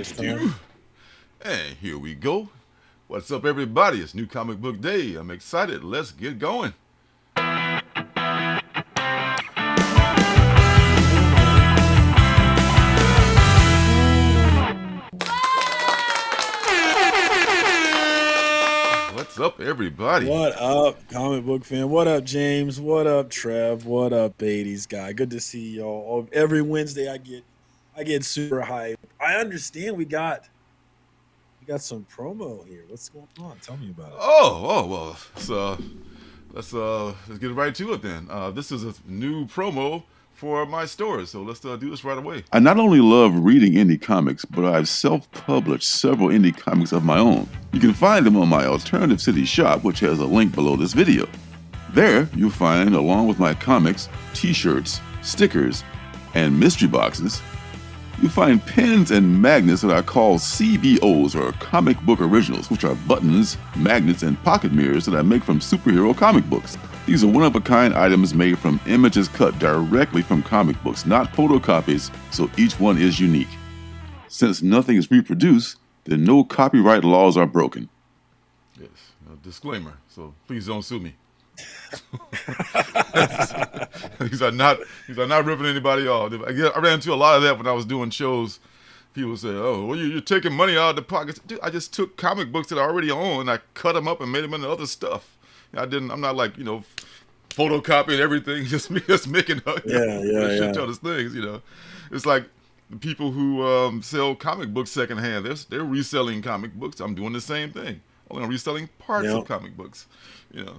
this time. And here we go. What's up, everybody? It's New Comic Book Day. I'm excited. Let's get going. What's up, everybody? What up, comic book fan? What up, James? What up, Trev? What up, 80s guy? Good to see y'all. Every Wednesday I get super hyped. I understand we got some promo here. What's going on? Tell me about it. Well. Let's get right to it then. This is a new promo for my store, so let's do this right away. I not only love reading indie comics, but I've self-published several indie comics of my own. You can find them on my Alternative City shop, which has a link below this video. There, you'll find, along with my comics, t-shirts, stickers, and mystery boxes, you'll find pins and magnets that I call CBOs, or comic book originals, which are buttons, magnets, and pocket mirrors that I make from superhero comic books. These are one-of-a-kind items made from images cut directly from comic books, not photocopies, so each one is unique. Since nothing is reproduced, then no copyright laws are broken. Yes, disclaimer, so please don't sue me. These are not ripping anybody off. I ran into a lot of that when I was doing shows. People say, "Oh, well, you're taking money out of the pockets." Dude, I just took comic books that I already own, and I cut them up and made them into other stuff. I'm not like photocopying everything. Just making shit ton of things. It's like the people who sell comic books secondhand. They're reselling comic books. I'm doing the same thing. Only I'm reselling parts of comic books.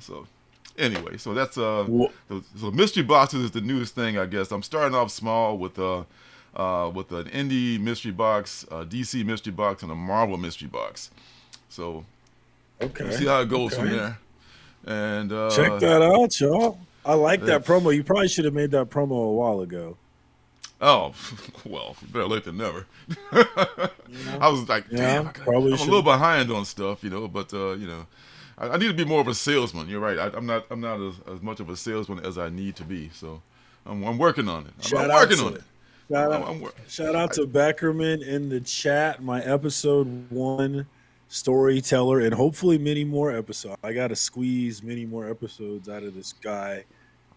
So. Anyway, so that's so mystery boxes is the newest thing, I guess. I'm starting off small with an indie mystery box, a DC mystery box, and a Marvel mystery box. So we'll see how it goes from there. And check that out, y'all. I like that promo. You probably should have made that promo a while ago. Oh, well, better late than never. I was like, damn, I'm a little behind on stuff, but I need to be more of a salesman. You're right. I'm not as much of a salesman as I need to be. So I'm working on it. I'm working on it. Shout out to Beckerman in the chat. My episode 1 storyteller, and hopefully many more episodes. I got to squeeze many more episodes out of this guy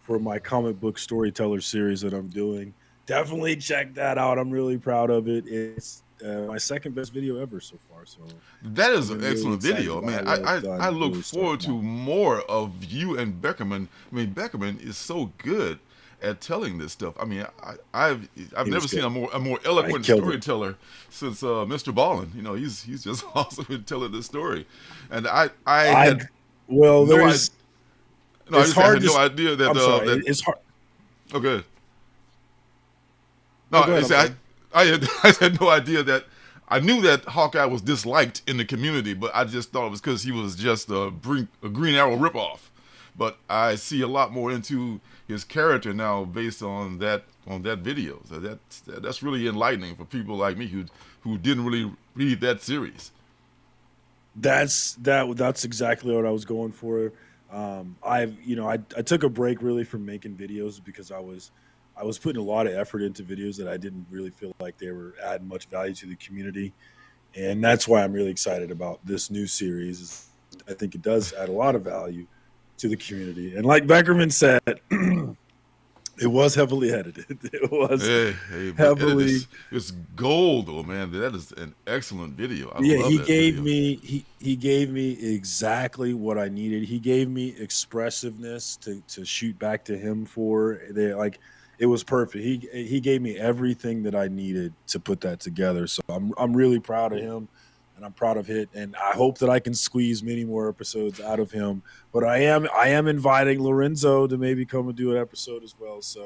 for my comic book storyteller series that I'm doing. Definitely check that out. I'm really proud of it. It's my second best video ever so far. So that is an excellent video, man. I look forward to more of you and Beckerman. I mean, Beckerman is so good at telling this stuff. I mean, I've never seen a more eloquent storyteller since Mr. Ballin. He's just awesome at telling this story. And I had no idea that it's hard. Okay. No, I had no idea that. I knew that Hawkeye was disliked in the community, but I just thought it was because he was just a Green Arrow ripoff. But I see a lot more into his character now based on that video. So that's really enlightening for people like me who didn't really read that series. That's exactly what I was going for. I took a break really from making videos because I was putting a lot of effort into videos that I didn't really feel like they were adding much value to the community. And that's why I'm really excited about this new series. I think it does add a lot of value to the community. And like Beckerman said, it was heavily edited. It was heavily. It's gold, though, man. That is an excellent video. He gave me exactly what I needed. He gave me expressiveness to shoot back to him for. It was perfect. He gave me everything that I needed to put that together. So I'm really proud of him, and I'm proud of it. And I hope that I can squeeze many more episodes out of him. But I am inviting Lorenzo to maybe come and do an episode as well. So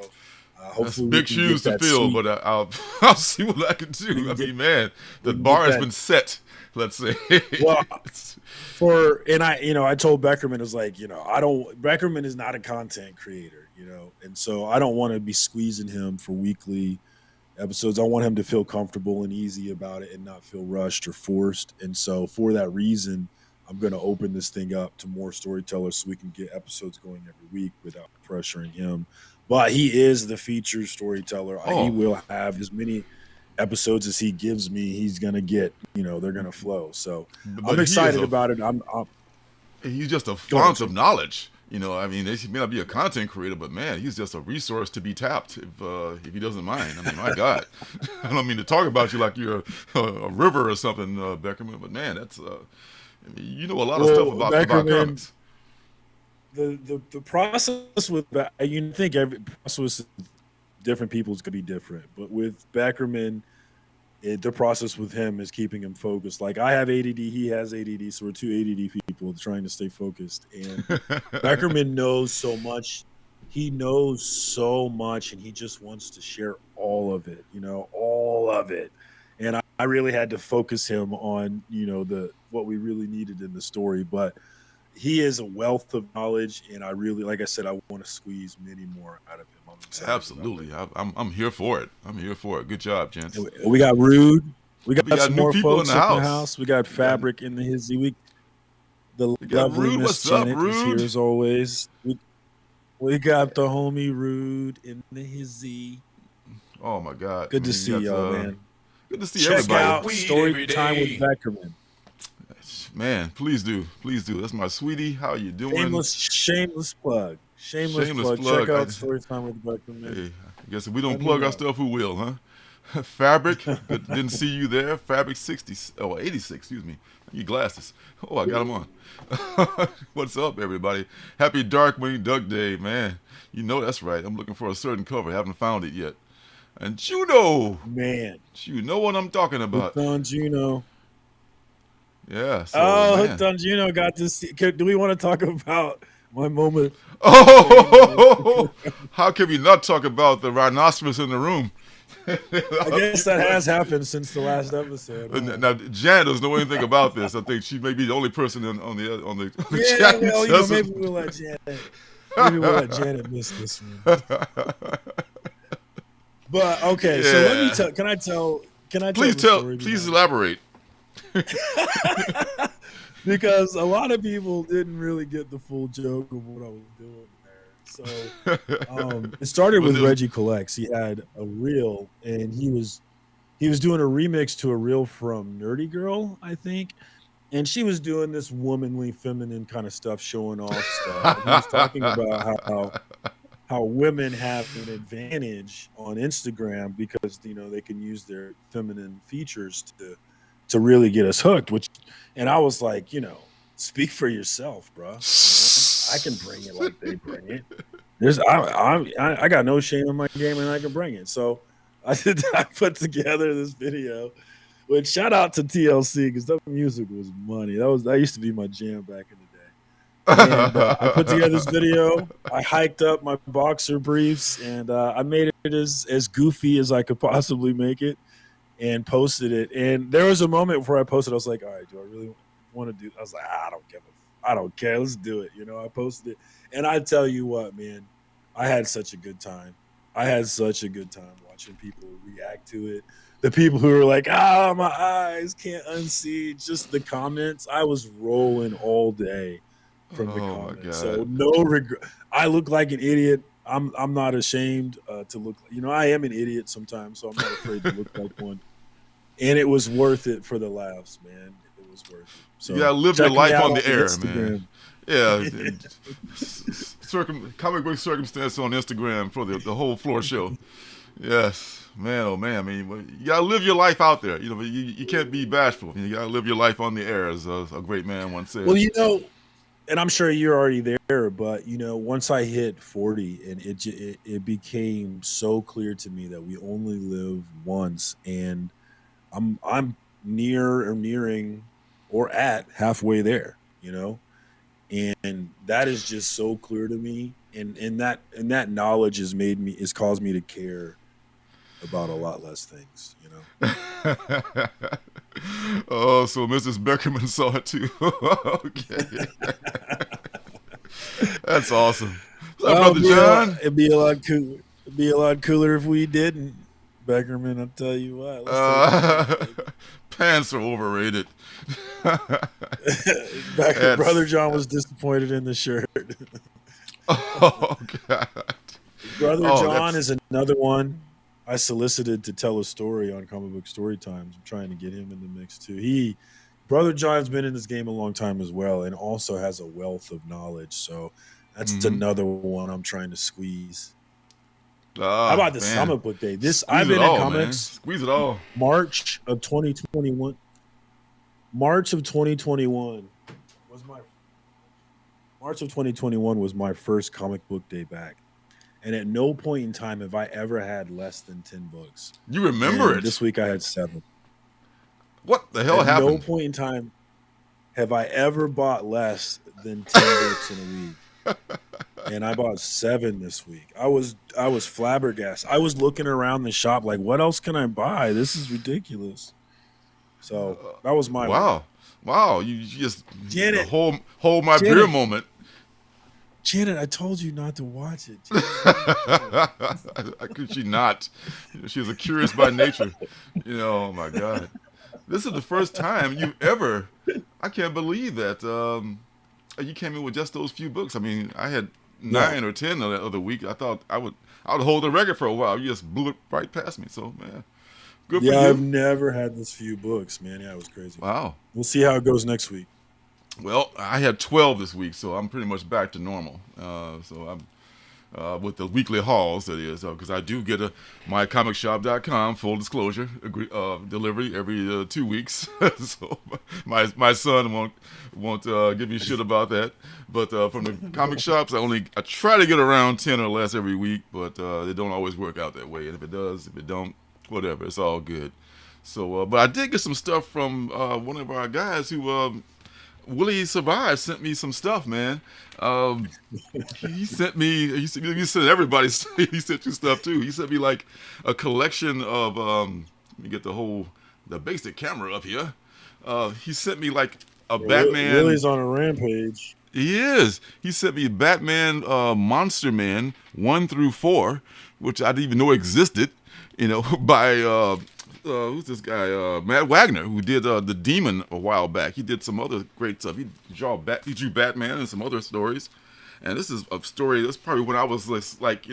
hopefully, that's big shoes to fill. But I'll see what I can do. I mean, man, the bar has been set. Let's say. Well, I told Beckerman Beckerman is not a content creator, and so I don't want to be squeezing him for weekly episodes. I want him to feel comfortable and easy about it and not feel rushed or forced. And so for that reason, I'm going to open this thing up to more storytellers so we can get episodes going every week without pressuring him. But he is the featured storyteller. He will have as many episodes as he gives me, he's gonna get, they're gonna flow. So But I'm excited about it. He's just a Go ahead, font of knowledge. I mean, he may not be a content creator, but man, he's just a resource to be tapped if he doesn't mind. I mean, my God, I don't mean to talk about you like you're a river or something, Beckerman, but man, that's you know a lot of stuff about comics. The process with you think every process with different people's gonna be different, but with Beckerman, the process with him is keeping him focused. Like I have ADD, he has ADD, so we're two ADD people trying to stay focused. And Beckerman knows so much. He knows so much, and he just wants to share all of it. All of it. And I really had to focus him on what we really needed in the story. But he is a wealth of knowledge, and I really, like I said, I want to squeeze many more out of him. Absolutely, I'm here for it. I'm here for it. Good job, gents. We got Rude. We got some new more people folks in the house. We got Fabric in the hizzy. The lovely Rude. Miss Janet is here as always. We got the homie Rude in the hizzy. Oh my God! Good to see y'all, man. Good to see Check everybody. out Story Time with Beckerman. Man, please do. That's my sweetie. How you doing? Shameless plug. Shameless plug. Check out Story Time with Beckerman. Hey, I guess if we don't plug our stuff, who will, huh? Fabric, didn't see you there. Fabric 86, excuse me. Your glasses. Oh, I got them on. What's up, everybody? Happy Darkwing Duck Day, man. You know that's right. I'm looking for a certain cover. Haven't found it yet. And Juno. Man. You know what I'm talking about. Hooked on Juno. Yeah. Hooked on Juno got to see. Do we want to talk about my moment? Oh, how can we not talk about the rhinoceros in the room? I guess that has happened since the last episode. Now, Janet doesn't know anything about this. I think she may be the only person on the chat. Well, maybe we'll let Janet miss this one. But okay, so let me tell. Can I tell? Please tell. Please elaborate. Because a lot of people didn't really get the full joke of what I was doing there. So it started with Reggie Collects. He had a reel, and he was doing a remix to a reel from Nerdy Girl, I think. And she was doing this womanly, feminine kind of stuff, showing off stuff. And he was talking about how women have an advantage on Instagram because they can use their feminine features to really get us hooked. And I was like, speak for yourself, bro. I can bring it like they bring it. I got no shame in my game, and I can bring it. So I put together this video. Which shout out to TLC because that music was money. That used to be my jam back in the day. And I put together this video. I hiked up my boxer briefs, and I made it as goofy as I could possibly make it, and posted it. And there was a moment where I posted. I was like, "All right, do I really want to do?" I was like, "I don't care. Let's do it." I posted it, and I tell you what, man, I had such a good time. Watching people react to it. The people who were like, my eyes can't unsee. Just the comments. I was rolling all day from the comments. So no regret. I look like an idiot. I'm not ashamed to look. I am an idiot sometimes, so I'm not afraid to look like one. And it was worth it for the laughs, man. It was worth it. So you gotta live your life on the air, Instagram. Man. Yeah. Comic book circumstance on Instagram for the whole floor show. Yes. Man, oh man! I mean, you gotta live your life out there. You can't be bashful. You gotta live your life on the air, as a great man once said. Well, and I'm sure you're already there, but once I hit 40, and it became so clear to me that we only live once, and I'm nearing or at halfway there, and that is just so clear to me, and that knowledge has caused me to care about a lot less things, Oh, so Mrs. Beckerman saw it too. Okay. That's awesome. What's up, Brother John? It'd be a lot cooler if we didn't. Beckerman, I'll tell you what. Pants are overrated. Brother John was disappointed in the shirt. Oh, God. Brother John is another one. I solicited to tell a story on Comic Book Story Times. I'm trying to get him in the mix too. Brother John's been in this game a long time as well, and also has a wealth of knowledge. So that's Mm-hmm. another one I'm trying to squeeze. How Ah, about this man. comic book day? Squeeze I've it been in all, man. comics Squeeze it all. March of 2021. March of 2021 was my March of 2021 was my first comic book day back. And at no point in time have I ever had less than 10 books. You remember And it. this week I had 7. What the hell At no happened? point in time have I ever bought less than 10 books in a week. And I bought 7 this week. I was flabbergasted. I was looking around the shop like, what else can I buy? This is ridiculous. So that was my week. Wow. You just Janet. hold my Janet. beer moment. Janet, I told you not to watch it. How could she not? She was a curious by nature. Oh my God. This is the first time you've ever, I can't believe that you came in with just those few books. I mean, I had 9 or 10 the other week. I thought I would hold the record for a while. You just blew it right past me. So, man, good for you. Yeah, I've never had this few books, man. Yeah, it was crazy. Wow. We'll see how it goes next week. Well, I had 12 this week, so I'm pretty much back to normal. So I'm with the weekly hauls, that is, because I do get a mycomicshop.com, full disclosure, delivery every 2 weeks. So my son won't give me shit about that. But from the comic shops, I try to get around 10 or less every week, but they don't always work out that way. And if it does, if it don't, whatever, it's all good. So, but I did get some stuff from one of our guys who. Willie Survive sent me some stuff, man. He sent everybody. He sent you stuff too. He sent me like a collection of. Let me get the basic camera up here. He sent me like a Batman. Willie's on a rampage. He is. He sent me Batman, Monster Man 1 through 4, which I didn't even know existed. By. Who's this guy? Matt Wagner, who did The Demon a while back. He did some other great stuff. He drew Batman and some other stories. And this is a story that's probably when I was like,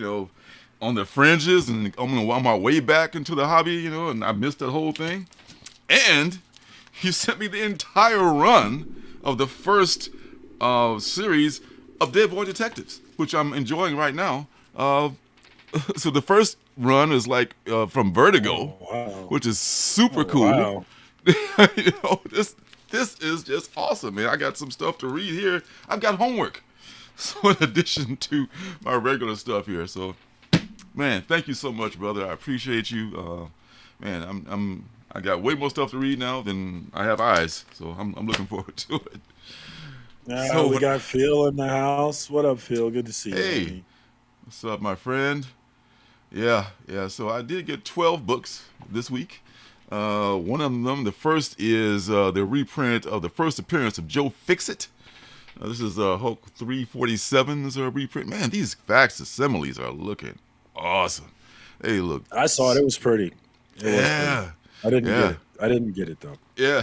on the fringes and on my way back into the hobby, and I missed that whole thing. And he sent me the entire run of the first series of Dead Boy Detectives, which I'm enjoying right now. So the first run is like from Vertigo, which is super cool. Wow. This is just awesome, man. I got some stuff to read here. I've got homework, so in addition to my regular stuff here. So, man, thank you so much, brother. I appreciate you. Man, I got way more stuff to read now than I have eyes, so I'm looking forward to it. So we got Phil in the house. What up, Phil? Good to see you. Hey, what's up, my friend? Yeah. So I did get 12 books this week. One of them, the first is the reprint of the first appearance of Joe Fixit. This is Hulk 347's reprint. Man, these facsimiles are looking awesome. They look. I saw it. It was pretty. Yeah. I didn't get it. I didn't get it though. Yeah,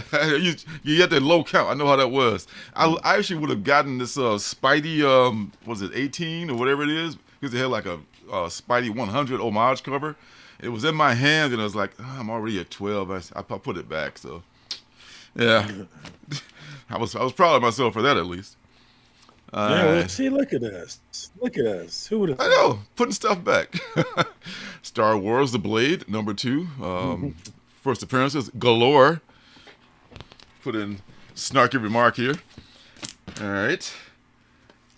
you get that low count. I know how that was. I actually would have gotten this Spidey, was it 18 or whatever it is? Because it had like a Spidey 100 homage cover. It was in my hand, and I was like, I'm already at 12. I put it back. So, yeah, I was proud of myself for that at least. Well, see, look at us. Who would have? I know, putting stuff back. Star Wars: The Blade, number 2. First appearances galore. Put in snarky remark here. All right.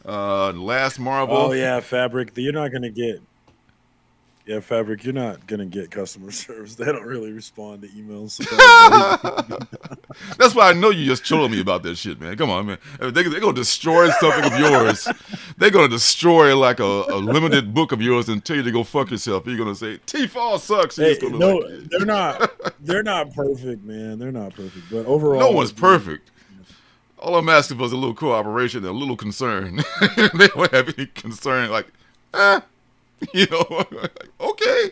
Last Marvel. Oh yeah, Fabric. You're not gonna get. Yeah, Fabric. You're not gonna get customer service. They don't really respond to emails. That's why I know you just trolling me about that shit, man. Come on, man. They're gonna destroy something of yours. They're gonna destroy like a limited book of yours and tell you to go fuck yourself. You're gonna say T-Fall sucks. Hey, no, they're not. They're not perfect, man. They're not perfect. But overall, no one's perfect. All I'm asking for is a little cooperation and a little concern. They don't have any concern, like, okay.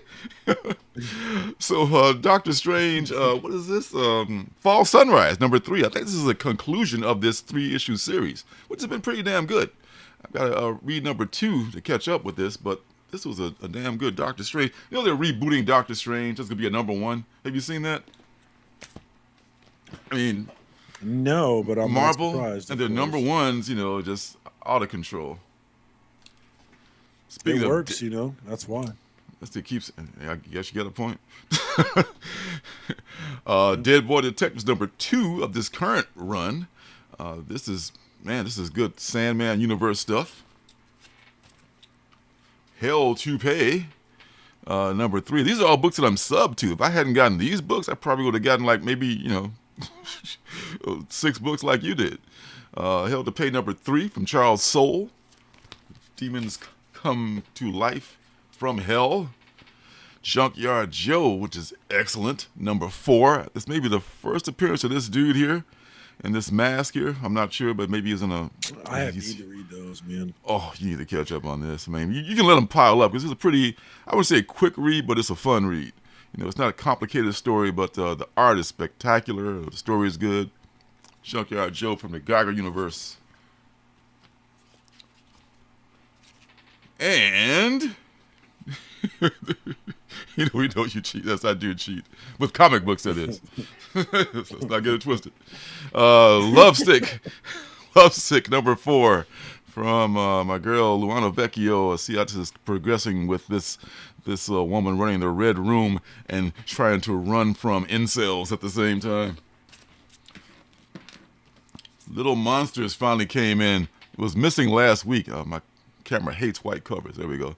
So, Doctor Strange, what is this? Fall Sunrise, number 3. I think this is a conclusion of this 3-issue series, which has been pretty damn good. I've got to read number 2 to catch up with this, but this was a damn good Doctor Strange. You know they're rebooting Doctor Strange. That's gonna be a #1. Have you seen that? I mean, No, but I'm not Marvel surprised. and Of their course. #1s, you know, just out of control. It Speaking of, works, you know. That's why. it keeps. I guess you got a point. Dead Boy Detectives #2 of this current run. This is good Sandman universe stuff. Hell to Pay, #3. These are all books that I'm sub to. If I hadn't gotten these books, I probably would have gotten like maybe 6 books like you did. Hell to Pay #3 from Charles Soule. Demons Come to Life from Hell. Junkyard Joe, which is excellent, #4. This may be the first appearance of this dude here in this mask here. I'm not sure, but maybe he's in a... I need to read those, man. Oh, you need to catch up on this. I mean, you can let them pile up because it's a pretty, I would say, quick read, but it's a fun read. You know, it's not a complicated story, but the art is spectacular. The story is good. Junkyard Joe from the Geiger universe. And... we know you cheat. Yes, I do cheat. With comic books, that is. Let's not get it twisted. Lovesick #4 from my girl Luana Vecchio. See how this is progressing with this woman running the Red Room and trying to run from incels at the same time. Little Monsters finally came in. It was missing last week. My camera hates white covers. There we go.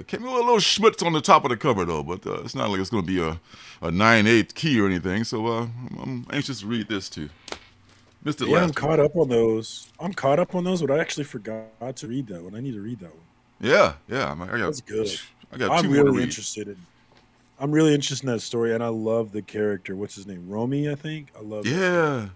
Came in with a little schmutz on the top of the cover, though, but it's not like it's going to be a 9/8 key or anything, so I'm anxious to read this, too. Missed it last I'm caught up on those. But I actually forgot to read that one. I need to read that one. Yeah. That's good. I got I'm 2 more to really read. interested in that story, and I love the character. What's his name? Romy, I think. I love. Yeah.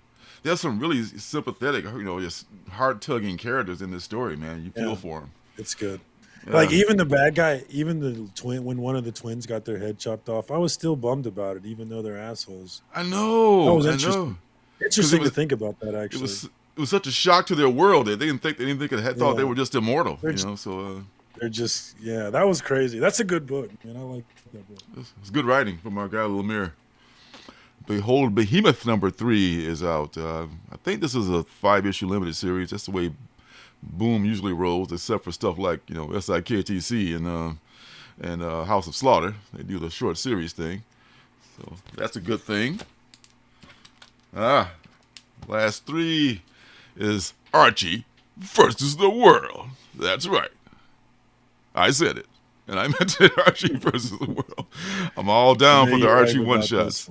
There's some really sympathetic, just heart-tugging characters in this story, man. You feel for them. It's good. Yeah. Like even the bad guy, even the twin, when one of the twins got their head chopped off, I was still bummed about it, even though they're assholes. I know. That was interesting. I know. Interesting to think about that. Actually, it was such a shock to their world that they didn't think thought they were just immortal. They're just that was crazy. That's a good book, man. I like that book. It's good writing from our guy Lemire. Behold, Behemoth #3 is out. I think this is a 5-issue limited series. That's the way Boom usually rolls, except for stuff like SIKTC and House of Slaughter. They do the short series thing, so that's a good thing. Last 3 is Archie versus the World. That's right. I said it, and I meant it. Archie versus the World. I'm all down for the Archie one-shots.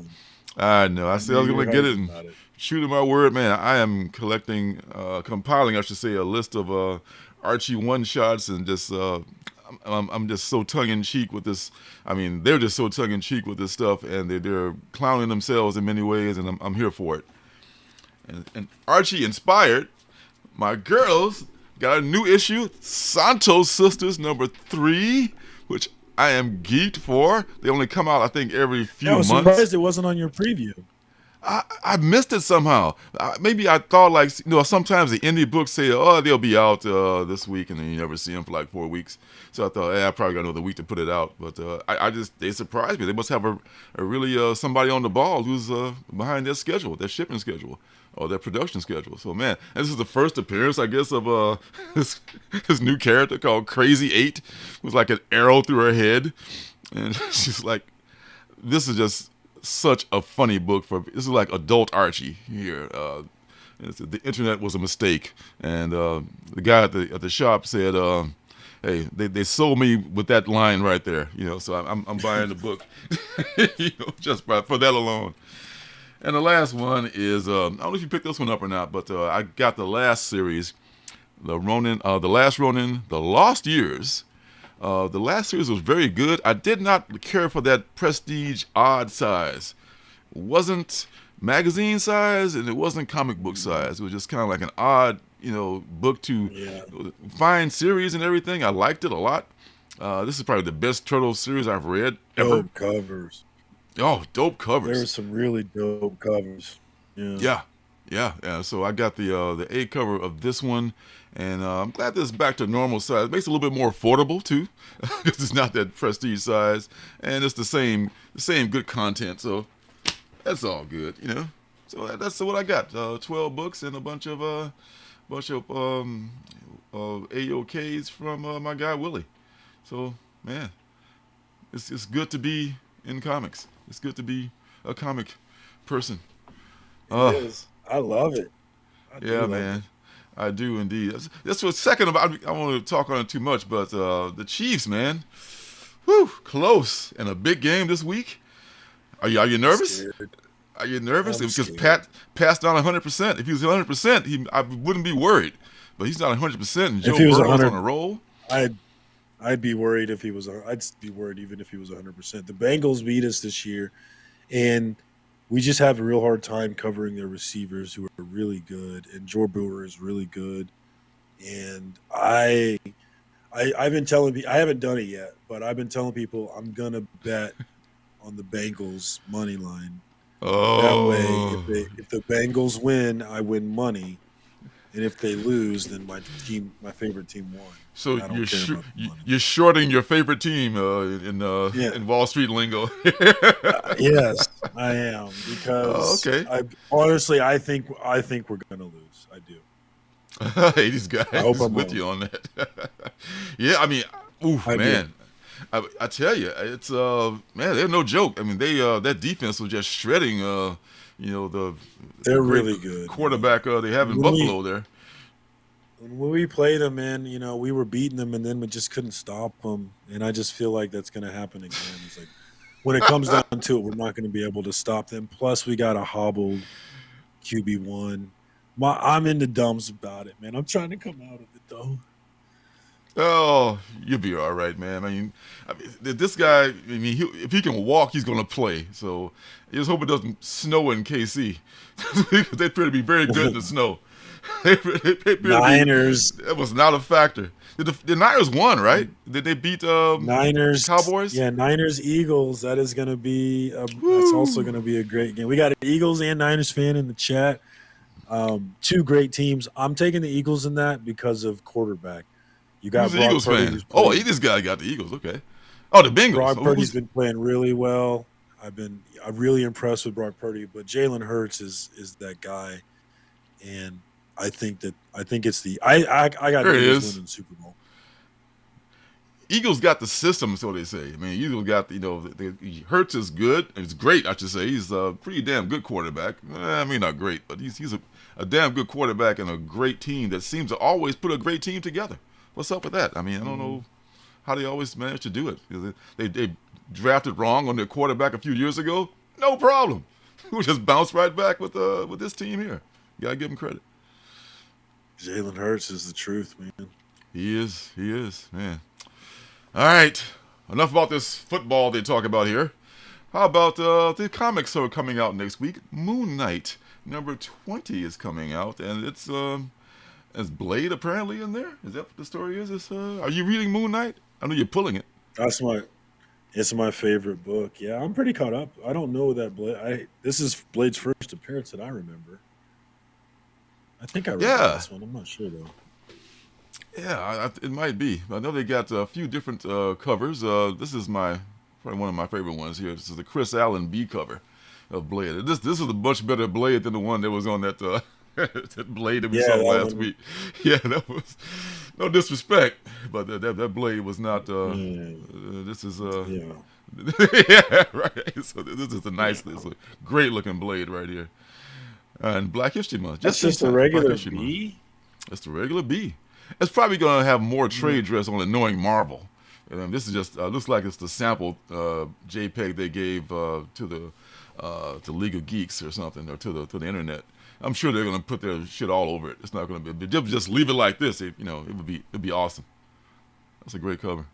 I know. I said I was going to get it and shoot in my word, man. I am compiling, I should say, a list of Archie one-shots and just, I'm just so tongue-in-cheek with this. I mean, they're just so tongue-in-cheek with this stuff, and they're clowning themselves in many ways, and I'm here for it. And Archie inspired, my girls got a new issue, Santos Sisters #3, which I am geeked for. They only come out, I think, every few months. I was surprised it wasn't on your preview. I missed it somehow. Maybe I thought sometimes the indie books say, they'll be out this week, and then you never see them for like 4 weeks. So I thought, I probably got another week to put it out. But they surprised me. They must have a really somebody on the ball who's behind their schedule, their shipping schedule, or their production schedule. So man, and this is the first appearance, I guess, of this new character called Crazy 8, who's like an arrow through her head, and she's like, this is just such a funny book. This is like adult Archie here. The internet was a mistake, and the guy at the shop said, "Hey, they sold me with that line right there." So I'm buying the book, just for that alone. And the last one is I don't know if you picked this one up or not, but I got the last series, the Last Ronin, The Lost Years. The last series was very good. I did not care for that prestige odd size. It wasn't magazine size, and it wasn't comic book size. It was just kind of like an odd, book to find series and everything. I liked it a lot. This is probably the best Turtle series I've read ever. Dope covers. Oh, dope covers. There were some really dope covers. Yeah. Yeah. So I got the A cover of this one, and I'm glad this is back to normal size. It makes it a little bit more affordable too, because it's not that prestige size, and it's the same good content. So that's all good, you know. So that's what I got. 12 books and a bunch of AOKs from my guy Willie. So man, it's good to be in comics. It's good to be a comic person. It is. I love it. I do Yeah, love man. it. I do indeed. That's what second about. I don't want to talk on it too much, but the Chiefs, man, whew, close and a big game this week. Are you I'm nervous? scared. Are you nervous? I'm Because scared. Pat passed on 100%. If he was 100%, I wouldn't be worried. But he's not 100%, and If Joe he was Burrow's on 100, a roll. I'd be worried if he was. I'd be worried even if he was 100%. The Bengals beat us this year, and we just have a real hard time covering their receivers who are really good, and Joe Brewer is really good. And I've been telling people I haven't done it yet, but I've been telling people I'm gonna bet on the Bengals money line. That way, Oh, if the Bengals win, I win money, and if they lose, then my favorite team won, so and I don't care about the money. you're shorting your favorite team Yeah, in Wall Street lingo. yes, I am Oh, because okay. I honestly I think we're gonna lose. I do. Hey, these I hope guys I'm with wrong. you on that. Yeah, I mean, oof, I do. man. I tell you, it's man, they're no joke. I mean, they that defense was just shredding the They're great really good, man. quarterback they have in When we Buffalo there. when we played them, man, we were beating them, and then we just couldn't stop them. And I just feel like that's going to happen again. It's like when it comes down to it, we're not going to be able to stop them. Plus, we got a hobbled QB1. I'm in the dumps about it, man. I'm trying to come out of it though. Oh, you'll be all right, man. I mean, this guy. I mean, if he can walk, he's gonna play. So, I just hope it doesn't snow in KC. They appear to be very good in the snow. They appear to be. Niners, That was not a factor. The Niners won, right? Did they beat the Niners, Cowboys? yeah, Niners, Eagles. That is going to be. That's also Woo! going to be a great game. We got an Eagles and Niners fan in the chat. Two great teams. I'm taking the Eagles in that because of quarterback. You Who's got the Brock Eagles Purdy, fan? who's Oh, played. this guy got the Eagles. Okay. Oh, the Bengals. Brock Oh, Purdy's who's been playing really well. I'm really impressed with Brock Purdy, but Jalen Hurts is that guy, and I think it's the I got there? It Eagles is. winning the Super Bowl. Eagles got the system, so they say. I mean, Eagles got Hurts is good. It's great, I should say. He's a pretty damn good quarterback. I mean, not great, but he's a damn good quarterback and a great team that seems to always put a great team together. What's up with that? I mean, I don't Mhm. know how they always manage to do it. They drafted wrong on their quarterback a few years ago. No problem. We just bounced right back with this team here. You gotta give him credit. Jalen Hurts is the truth, man. He is. He is, man. All right. Enough about this football they talk about here. How about the comics are coming out next week? Moon Knight number 20 is coming out, and it's Blade apparently in there. Is that what the story is? Are you reading Moon Knight? I know you're pulling it. That's my It's my favorite book. Yeah, I'm pretty caught up. I don't know that Blade. This is Blade's first appearance that I remember. I think I read the Yeah, last one. I'm not sure though. yeah, it might be. I know they got a few different covers. This is probably one of my favorite ones here. This is the Chris Allen B cover of Blade. This is a much better Blade than the one that was on that that Blade that we Yeah, saw that last one. week. Yeah, that was no disrespect, but that Blade was not. Yeah, This is yeah, yeah, right. So this is a yeah. nice, it's a great looking Blade right here. And Black History Month, That's just in just a time for Black regular History Month. B. That's the regular B. It's probably going to have more Mm. trade dress on it, knowing Marvel. And this is just looks like it's the sample JPEG they gave to League of Geeks or something, or to the internet. I'm sure they're going to put their shit all over it. It's not going to be just leave it like this. It'd be awesome. That's a great cover.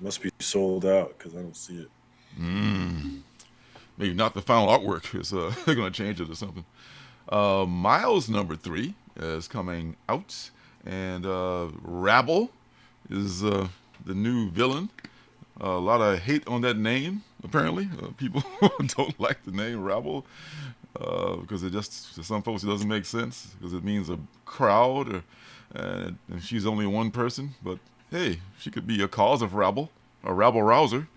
Must be sold out because I don't see it. Mm. Maybe not the final artwork. It's they're going to change it or something. Miles number 3 is coming out, and Rabble is the new villain. A lot of hate on that name. Apparently, people don't like the name Rabble. because it just to some folks it doesn't make sense because it means a crowd, and she's only one person. But hey, she could be a cause of rabble, a rabble rouser.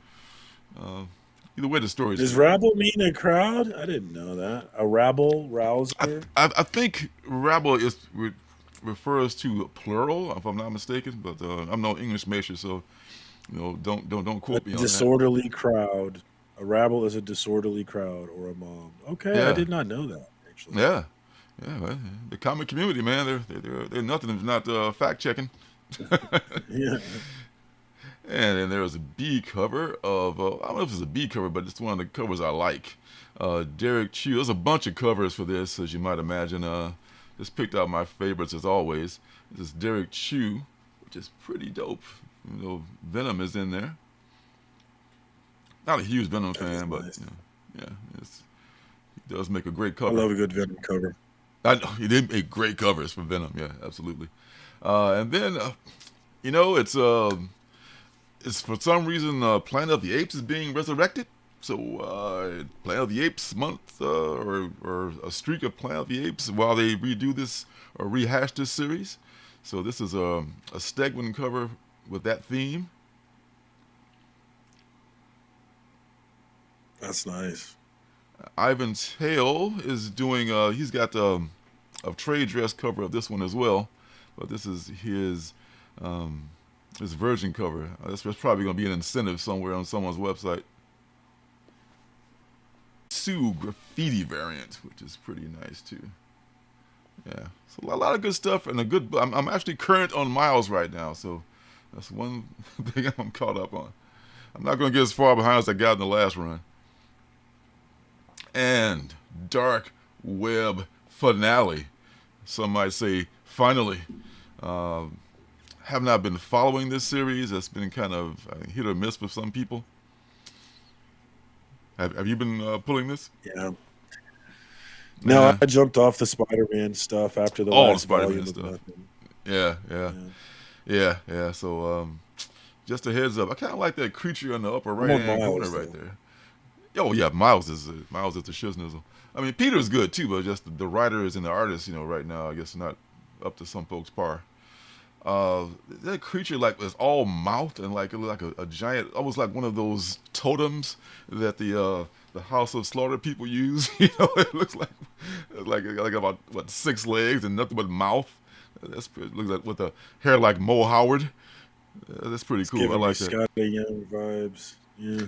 Either way, the story is. Does rabble mean a crowd? I didn't know that. A rabble rouser. I think rabble refers to plural, if I'm not mistaken. But I'm no English major, so don't quote me on that. Disorderly crowd. A rabble is a disorderly crowd or a mob. Okay, Yeah. I did not know that actually. Yeah, well, the comic community, man, they're nothing if not fact checking. Yeah. And then there's a B cover of, I don't know if it's a B cover, but it's one of the covers I like. Derek Chew. There's a bunch of covers for this, as you might imagine. Just picked out my favorites as always. This is Derek Chew, which is pretty dope. Venom is in there. Not a huge Venom fan, but nice. Yeah, he does make a great cover. I love a good Venom cover. I know he did make great covers for Venom. Yeah, absolutely. And then, it's for some reason Planet of the Apes is being resurrected. So Planet of the Apes month or a streak of Planet of the Apes while they redo this or rehash this series. So this is a Stegman cover with that theme. That's nice. Ivan Tail is doing. He's got a trade dress cover of this one as well, but this is his version cover. That's probably going to be an incentive somewhere on someone's website. Sue graffiti variant, which is pretty nice too. Yeah, so a lot of good stuff and a good. I'm actually current on Miles right now, so that's one thing I'm caught up on. I'm not going to get as far behind as I got in the last run. And Dark Web finale. Some might say finally. Have not been following this series. It's been kind of hit or miss with some people. Have you been pulling this? Yeah. No, I jumped off the Spider-Man stuff after the last volume stuff. Yeah. So just a heads up. I kind of like that creature in the upper right-hand corner right there. Oh yeah, Miles is the shiznizzle. I mean, Peter's good too, but just the writers and the artists, right now, I guess not up to some folks' par. That creature was all mouth and it looked like a giant, almost like one of those totems that the House of Slaughter people use. It looks like about 6 legs and nothing but mouth. Looks like with a hair like Mo Howard. That's pretty cool. I like that. Scotty Young vibes. Yeah.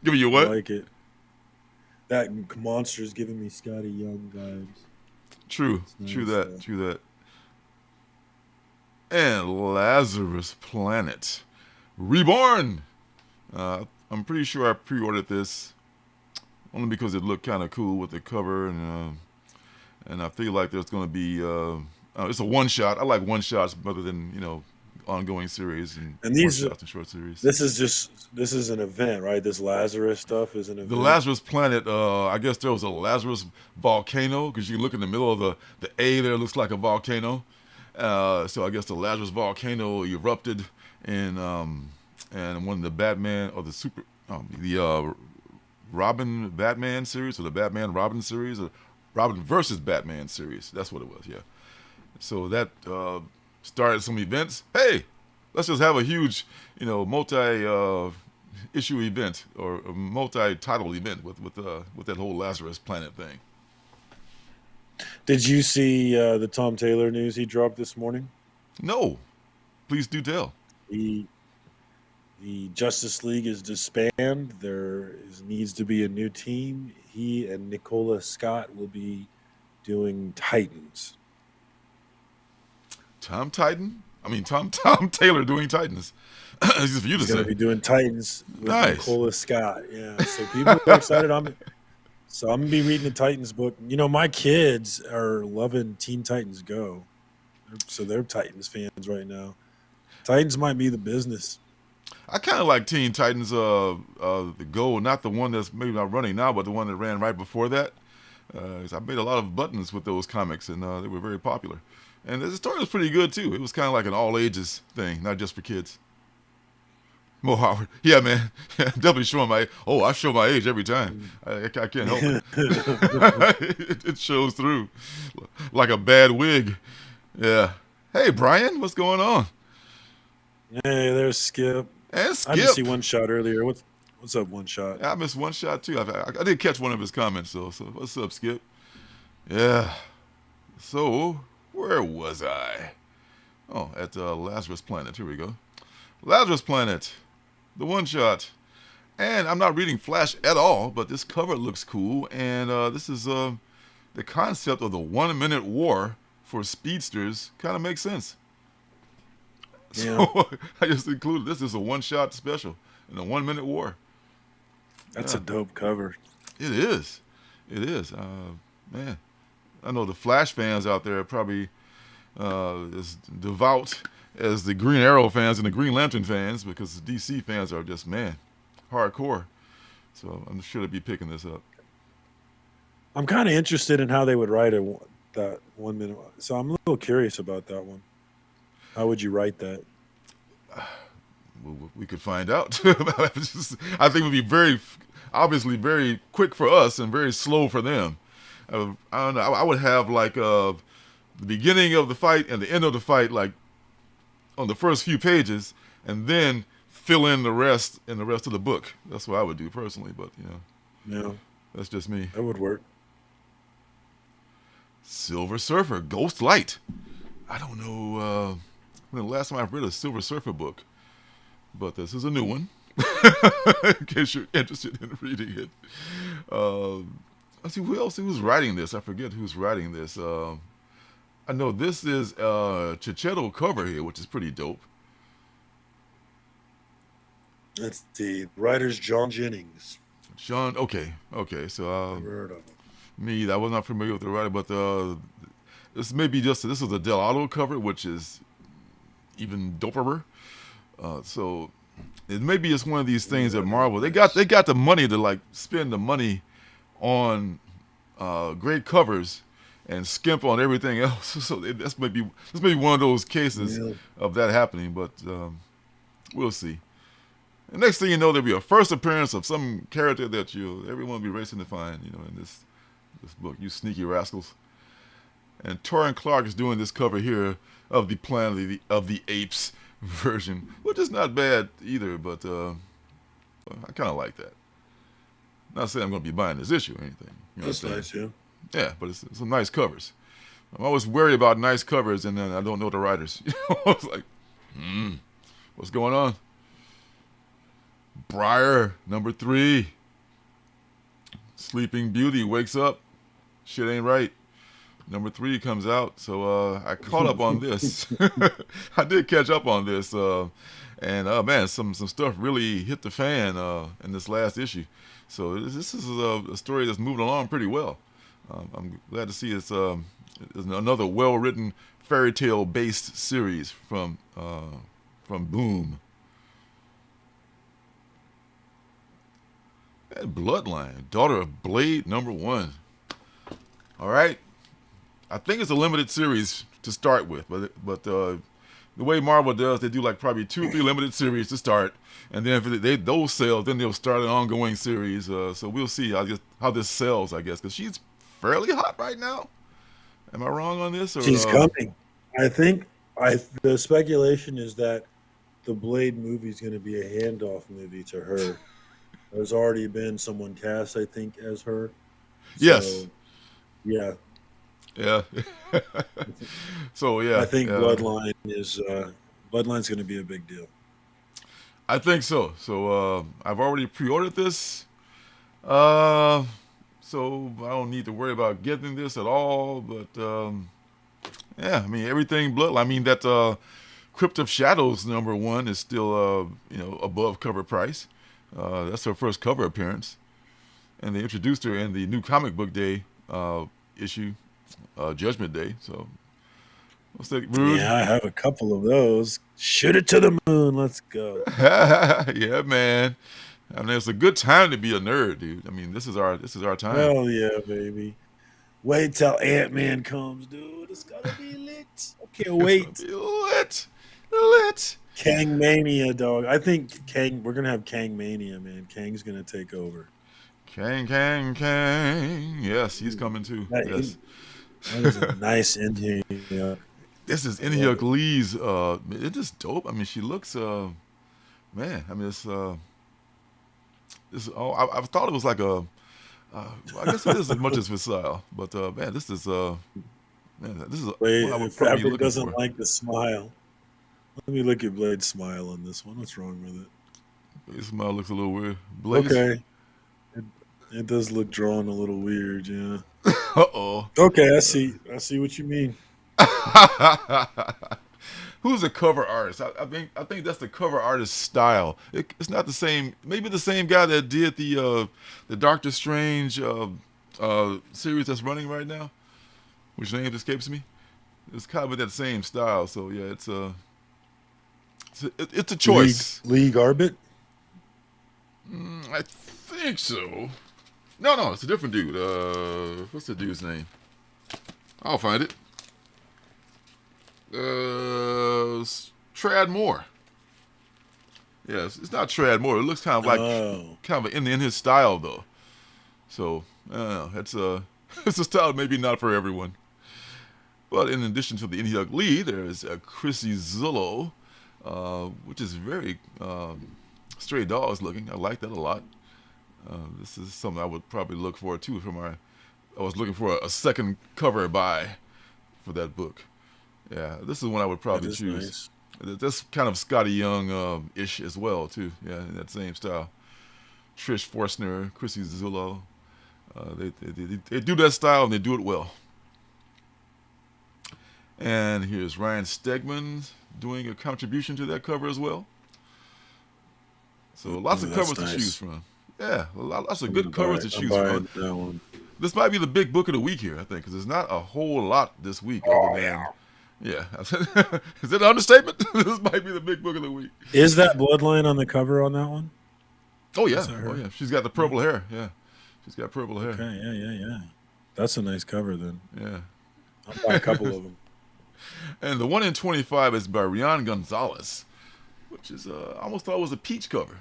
Give you what? I like it. That monster's giving me Scotty Young vibes. True that. And Lazarus Planet Reborn. I'm pretty sure I pre-ordered this only because it looked kind of cool with the cover, and I feel like there's going to be it's a one shot. I like one shots rather than ongoing series and these shots and short series. This is an event, right? This Lazarus stuff is an event. The Lazarus Planet. I guess there was a Lazarus volcano because you look in the middle of the A there, looks like a volcano. So I guess the Lazarus volcano erupted in one of the Batman or the Robin Batman series or the Batman Robin series or Robin versus Batman series. That's what it was. Yeah. So that started some events. Hey, let's just have a huge, multi-issue event or a multi-title event with that whole Lazarus Planet thing. Did you see the Tom Taylor news he dropped this morning? No. Please do tell. The Justice League is disbanded. There needs to be a new team. He and Nicola Scott will be doing Titans. Tom Taylor doing Titans. Easy for you to say. He's going to be doing Titans with nice. Nicola Scott. Yeah, so people are excited. I'm going to be reading the Titans book. My kids are loving Teen Titans Go. So they're Titans fans right now. Titans might be the business. I kind of like Teen Titans the Go, not the one that's maybe not running now, but the one that ran right before that. I made a lot of buttons with those comics, and they were very popular. And the story was pretty good, too. It was kind of like an all-ages thing, not just for kids. Mo Howard. Yeah, man. Definitely showing my age. Oh, I show my age every time. I can't help it. It shows through like a bad wig. Yeah. Hey, Brian, what's going on? Hey, there's Skip. And I didn't see Skip. One Shot earlier. What's up, One Shot? I missed one shot too. I did catch one of his comments though. So what's up, Skip? Yeah. So where was I? Oh, at Lazarus Planet. Here we go. Lazarus Planet, the one shot. And I'm not reading Flash at all, but this cover looks cool. And this is the concept of the 1 minute war for speedsters. Kind of makes sense. Yeah. So I just included this is a one shot special in a 1 minute war. That's a dope cover. It is. It is. Man, I know the Flash fans out there are probably as devout as the Green Arrow fans and the Green Lantern fans, because the DC fans are just, man, hardcore. So I'm sure they'll be picking this up. I'm kind of interested in how they would write that 1 minute. So I'm a little curious about that one. How would you write that? We could find out. I think it would be very, obviously, very quick for us and very slow for them. I don't know. I would have like the beginning of the fight and the end of the fight, like on the first few pages, and then fill in the rest of the book. That's what I would do personally, but Yeah, that's just me. that would work. Silver Surfer, Ghost Light. I don't know when the last time I've read a Silver Surfer book, but this is a new one. In case you're interested in reading it. Let's see who's writing this. I forget who's writing this. I know this is Chichetto cover here, which is pretty dope. That's the writer's John Jennings. John, okay. So Never heard of him. me, I was not familiar with the writer, but this is a Del Auto cover, which is even doper. So it maybe it's one of these things that Marvel they got the money to like spend the money on great covers and skimp on everything else. So this may be one of those cases of that happening, but we'll see. The next thing you know, there'll be a first appearance of some character that everyone will be racing to find, in this book. You sneaky rascals. And Torrin Clark is doing this cover here of the Planet of the Apes version, which is not bad either, but I kind of like that. Not saying I'm going to be buying this issue or anything. That's nice, yeah. Yeah, but it's some nice covers. I'm always worried about nice covers, and then I don't know the writers. It's like, what's going on? Briar, number 3. Sleeping Beauty wakes up. Shit ain't right. Number 3 comes out, so I caught up on this. I did catch up on this, and man, some stuff really hit the fan in this last issue. So this is a story that's moving along pretty well. I'm glad to see it's another well-written fairy tale based series from Boom. And Bloodline, Daughter of Blade, number 1. All right. I think it's a limited series to start with, but the way Marvel does, they do like probably 2 or 3 limited series to start, and then if those sell, then they'll start an ongoing series. So we'll see how this sells, I guess, because she's fairly hot right now. Am I wrong on this? Or, She's coming. I think the speculation is that the Blade movie is going to be a handoff movie to her. There's already been someone cast, I think, as her. Yes. Yeah. Yeah. So yeah, I think Bloodline's going to be a big deal. I think so. So I've already pre-ordered this, so I don't need to worry about getting this at all. But yeah, I mean everything Bloodline. I mean that Crypt of Shadows number 1 is still above cover price. That's her first cover appearance, and they introduced her in the new Comic Book Day issue. Judgment Day. So what's that, Rude? Yeah, I have a couple of those. Shoot it to the moon. Let's go. Yeah, man. I mean, it's a good time to be a nerd, dude. I mean, this is our time. Hell yeah, baby. Wait till Ant-Man comes, dude. It's gonna be lit. I can't wait. It's gonna be lit. Kang Mania, dog. I think Kang. We're gonna have Kang Mania, man. Kang's gonna take over. Kang, Kang, Kang. Yes, he's coming too. That, Yes. that is a nice ending. Yeah, This is I love Inhyuk it. Lee's. It is dope. I mean, she looks. Man, I mean, it's. Oh, I thought it was like a. I guess it is as much as Visile, but man, this is what I Blade would probably be Fabric looking doesn't for. like the smile. Let me look at Blade's smile on this one. What's wrong with it? His smile looks a little weird. Blaze. Okay, it, it does look drawn a little weird. Yeah. Uh-oh. Okay, I see. I see what you mean. Who's the cover artist? I think that's the cover artist style. It's not the same. Maybe the same guy that did the Doctor Strange series that's running right now, which name escapes me. It's kind of that same style. So yeah, it's a choice. League Arbit. I think so. No, it's a different dude. What's the dude's name? I'll find it. Trad Moore. Yes, it's not Trad Moore. It looks kind of like Oh, in his style though. So I don't know. It's a it's a style maybe not for everyone. But in addition to the Inhyuk Lee, there's Chrissy Zullo, which is very Stray Dogs looking. I like that a lot. This is something I would probably look for too. I was looking for a second cover buy for that book. Yeah, this is one I would that probably is choose. nice. That's kind of Scotty Young ish as well too. Yeah, in that same style. Trish Forstner, Chrissy Zullo, they do that style and they do it well. And here's Ryan Stegman doing a contribution to that cover as well. So lots Oh, of that's covers to choose nice. from. Yeah, lots of I'm good gonna covers buy. to I'm choose from. buying that one. This might be the big book of the week here, I think, because there's not a whole lot this week other than, yeah. Is that an understatement? This might be the big book of the week. Is that Bloodline on the cover on that one? Oh Is yeah, that oh her? yeah. She's got the Yeah. purple hair. Yeah, she's got purple hair. Okay. Yeah. That's a nice cover then. Yeah. I'll buy a couple of them. And the one in 25 is by Rian Gonzalez, which is I almost thought it was a peach cover.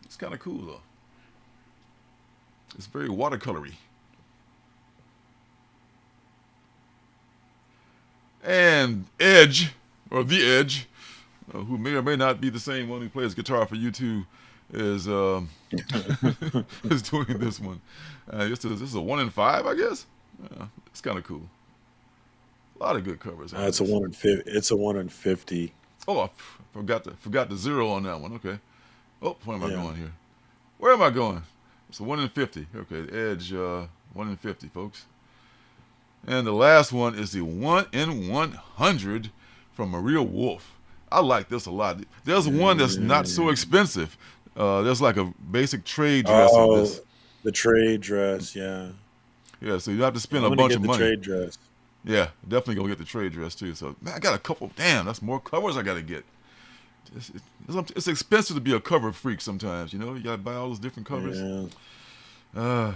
It's kind of cool though. It's very watercolory. And Edge, or The Edge, who may or may not be the same one who plays guitar for U2, is is doing this one. This is a 1 in 5, I guess. It's kind of cool. A lot of good covers. It's a 1 in 50. It's a 1 in 50. Oh, I forgot the zero on that one. Okay. Oh, where am I Yeah. going here? Where am I going? It's a 1 in 50. Okay, Edge 1 in 50, folks. And the last one is the 1 in 100 from Maria Wolf. I like this a lot. There's one that's not so expensive. There's like a basic trade dress of Oh, this. the trade dress. Yeah. Yeah, so you have to spend I'm a gonna bunch get of the money. trade dress. Yeah, definitely go get the trade dress too. So man, I got a couple. Damn, that's more covers I got to get. It's expensive to be a cover freak sometimes. You know, you got to buy all those different covers. Yeah,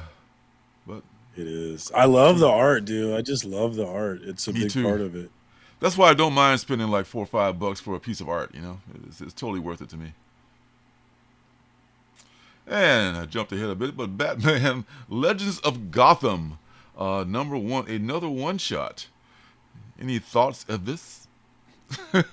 But it is. I love the art, dude. I just love the art. It's a me big too. part of it. That's why I don't mind spending like $4 or $5 for a piece of art. You know, it's totally worth it to me. And I jumped ahead a bit, but Batman Legends of Gotham, #1, another one shot. Any thoughts of this? I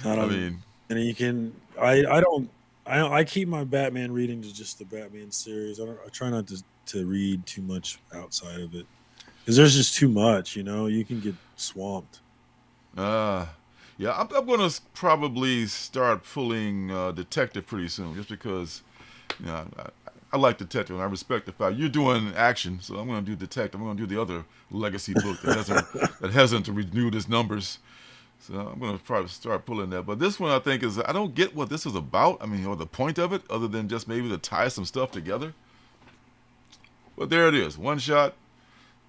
I don't. mean, And you can. I keep my Batman reading to just the Batman series. I try not to read too much outside of it because there's just too much. You know, you can get swamped. yeah, I'm going to probably start pulling Detective pretty soon, just because, you know, I like Detective and I respect the fact you're doing action, so I'm going to do Detective. I'm going to do the other legacy book that hasn't renewed its numbers. So I'm going to probably start pulling that. But this one I think I don't get what this is about. I mean, or the point of it, other than just maybe to tie some stuff together. But there it is, one shot.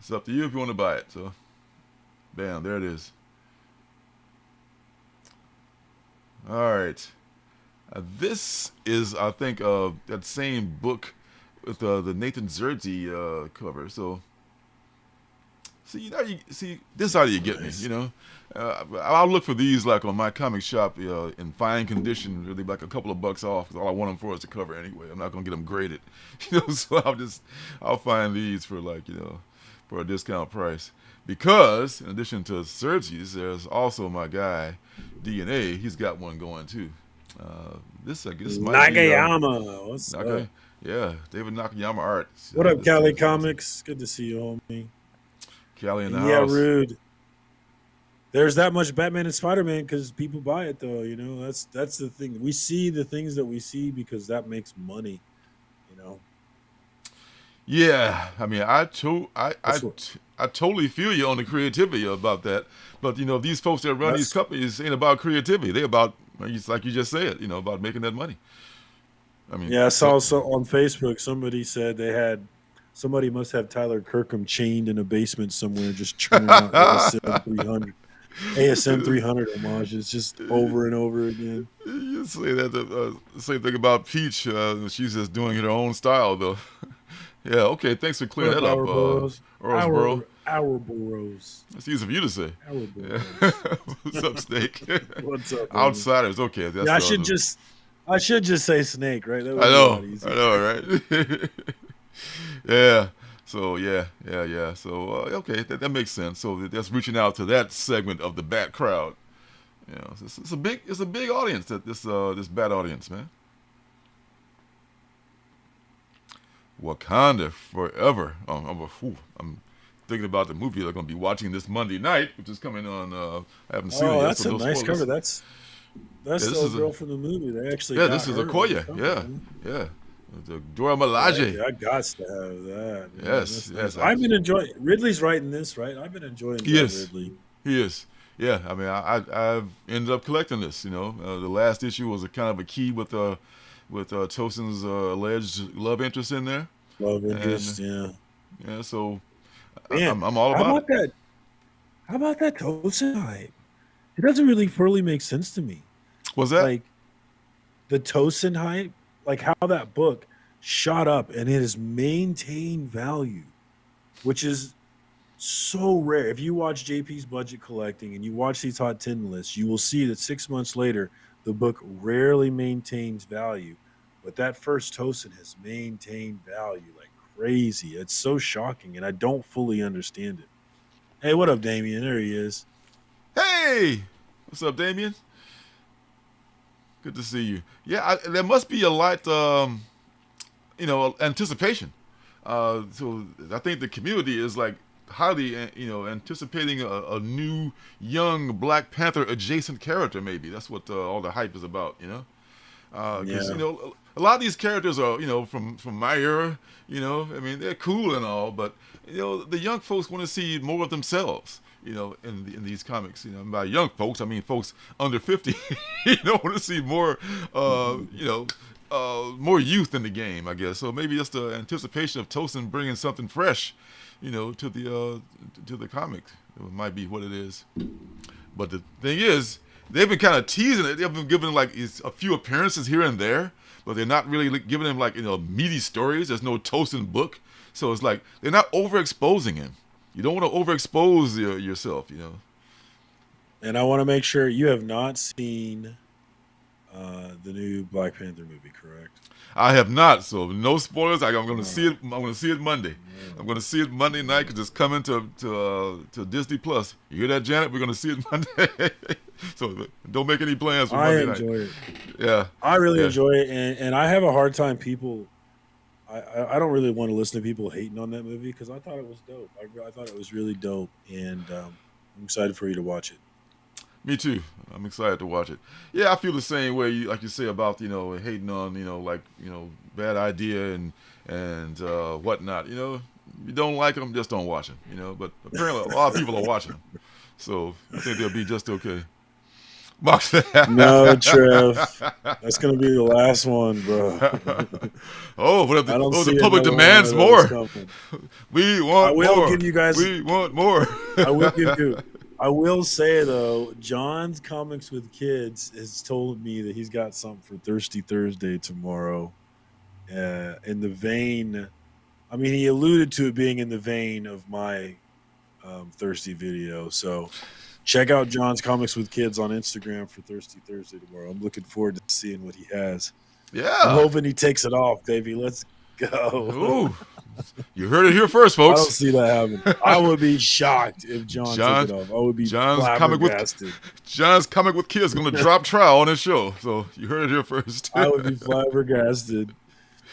It's up to you if you want to buy it. So, bam, there it is. All right. This is, I think, that same book with the Nathan Zerzi cover. So See, this is how you get me. I'll look for these like on my comic shop in fine condition, really like a couple of bucks off. 'Cause all I want them for is to cover anyway. I'm not gonna get them graded, So I'll find these for for a discount price. Because in addition to Sergi's, there's also my guy DNA. He's got one going too. This I guess might be Nakayama. What's up? Yeah, David Nakayama art. What up, Cali Comics? Good to see you, homie. Cali in the Yeah, house. Rude. There's that much Batman and Spider-Man because people buy it, though. That's the thing. We see the things that we see because that makes money. Yeah, I mean, I totally feel you on the creativity about that. But these folks that run these companies ain't about creativity. They about, like you just said, about making that money. I mean, yeah, I saw on Facebook somebody said somebody must have Tyler Kirkham chained in a basement somewhere, just churning out ASM 300 homages just over and over again. You say that the same thing about Peach. She's just doing her own style, though. Yeah, okay. Thanks for clearing that up, Earlsboro. Boroughs. That's easy for you to say. Yeah. What's up, Snake? What's up, Outsiders. Okay. That's I should just say Snake, right? That would I know. be a lot easier. I know, right? Yeah. So yeah. So okay, that makes sense. So that's reaching out to that segment of the Bat crowd. It's a big audience. This Bat audience, man. Wakanda Forever. I'm thinking about the movie they're going to be watching this Monday night, which is coming on. I haven't seen it yet. That's so a nice spoilers. cover. That's the girl from the movie. They actually this is Okoye. Yeah. The Dora Milaje. I got to have that. Yes. I've been enjoying. Ridley's writing this, right? I've been enjoying Ridley. He is. Yeah. I mean, I've ended up collecting this. The last issue was a kind of a key with Tosin's alleged love interest in there. Love interest, yeah. So man, I'm all about it. How about that Tosin hype? It doesn't really fully make sense to me. Was that like the Tosin hype? Like how that book shot up and it has maintained value, which is so rare. If you watch JP's Budget Collecting and you watch these Hot 10 lists, you will see that 6 months later, the book rarely maintains value. But that first Tosin has maintained value like crazy. It's so shocking, and I don't fully understand it. Hey, what up, Damien? There he is. Hey! What's up, Damien? Good to see you. Yeah, there must be a lot, anticipation. So I think the community is like highly, anticipating a new, young Black Panther adjacent character. Maybe that's what all the hype is about. Because a lot of these characters are, from my era. I mean, they're cool and all, but the young folks want to see more of themselves. In these comics, and by young folks, I mean folks under 50. Want to see more, more youth in the game, I guess. So maybe just the anticipation of Tosin bringing something fresh, to the comics. It might be what it is. But the thing is, they've been kind of teasing it. They've been giving him like a few appearances here and there, but they're not really giving him like meaty stories. There's no Tosin book, so it's like they're not overexposing him. You don't want to overexpose yourself, And I want to make sure you have not seen the new Black Panther movie, correct? I have not, so no spoilers. I'm going to see it. I'm going to see it Monday. Yeah. I'm going to see it Monday night because it's coming to Disney Plus. You hear that, Janet? We're going to see it Monday. So don't make any plans for Monday night. I enjoy it. Yeah, I really enjoy it, and I have a hard time people. I don't really want to listen to people hating on that movie because I thought it was dope. I thought it was really dope, and I'm excited for you to watch it. Me too. I'm excited to watch it. Yeah, I feel the same way, like you say about hating on bad idea and whatnot. You don't like them, just don't watch them. But apparently a lot of people are watching them, so I think they'll be just okay. No, Trev. That's going to be the last one, bro. What if the public demands more? We want more. I will give you guys. We want more. I will give you. I will say, though, John's Comics with Kids has told me that he's got something for Thirsty Thursday tomorrow. In the vein, I mean, he alluded to it being in the vein of my Thirsty video. So check out John's Comics with Kids on Instagram for Thirsty Thursday tomorrow. I'm looking forward to seeing what he has. I'm Yeah. hoping he takes it off, baby. Let's go. Ooh. You heard it here first, I don't folks. see that happening. I would be shocked if John took it off. I would be flabbergasted. John's Comic with Kids going to drop trial on his show. So you heard it here first. I would be flabbergasted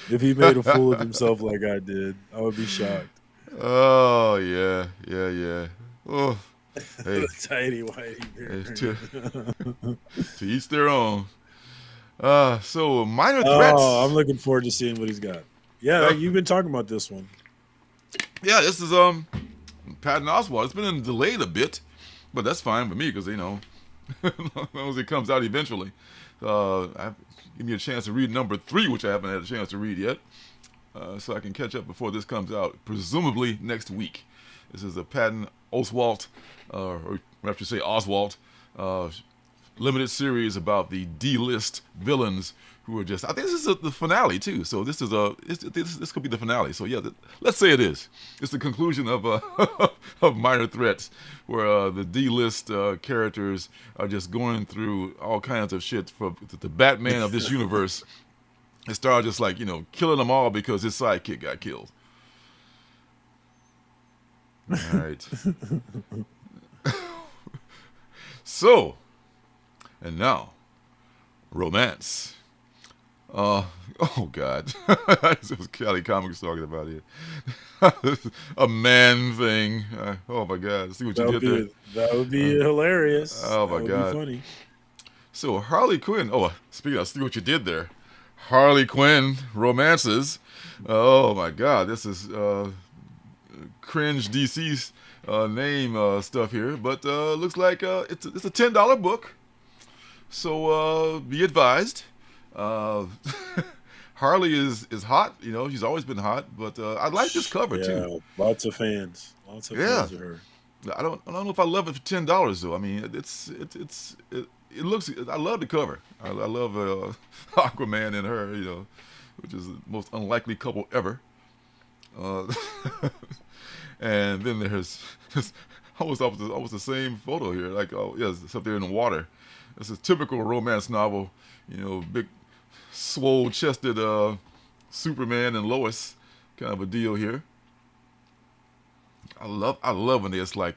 if he made a fool of himself like I did. I would be shocked. Oh, yeah. Oh, hey. Tidy whitey. To each their own. So minor threats. Oh, I'm looking forward to seeing what he's got. Yeah, you've been talking about this one. Yeah, this is Patton Oswalt. It's been delayed a bit, but that's fine with me because as long as it comes out eventually. Give me a chance to read number 3, which I haven't had a chance to read yet, so I can catch up before this comes out, presumably next week. This is a Patton Oswalt, or I have to say Oswalt, limited series about the D-list villains who are just. I think this is the finale too. So this is this could be the finale. So yeah, let's say it is. It's the conclusion of of Minor Threats, where the D-list characters are just going through all kinds of shit for the Batman of this universe. And start just like killing them all because his sidekick got killed. All right. So, and now, romance. Oh God, this was Cali Comics talking about here. A man thing. Oh my God, see what you did there. That would be hilarious. Oh my that would God, be funny. So Harley Quinn. Oh, speaking of, see what you did there. Harley Quinn romances. Oh my God, this is cringe DC's name stuff here, but looks like it's a $10 book. So be advised. Harley is hot, she's always been hot, but I like this cover too. Lots of fans of her. I don't know if I love it for $10 though. I mean, it looks. I love the cover. I love Aquaman and her, which is the most unlikely couple ever. And then there's almost the same photo here. Like, it's up there in the water. It's a typical romance novel, big, swole-chested Superman and Lois kind of a deal here. I love when it's like,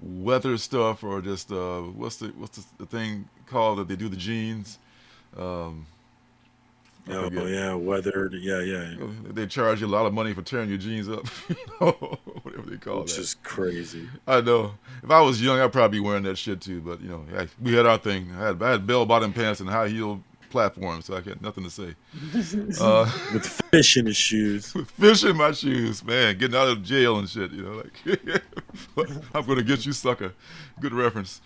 weather stuff or just what's the thing called that they do the jeans. weathered. Yeah. They charge you a lot of money for tearing your jeans up, whatever they call that. Which is crazy. I know. If I was young, I'd probably be wearing that shit too. But we had our thing. I had bell-bottom pants and high-heel platforms, so I had nothing to say. With fish in his shoes. With fish in my shoes, man, getting out of jail and shit. I'm gonna get you, sucker. Good reference.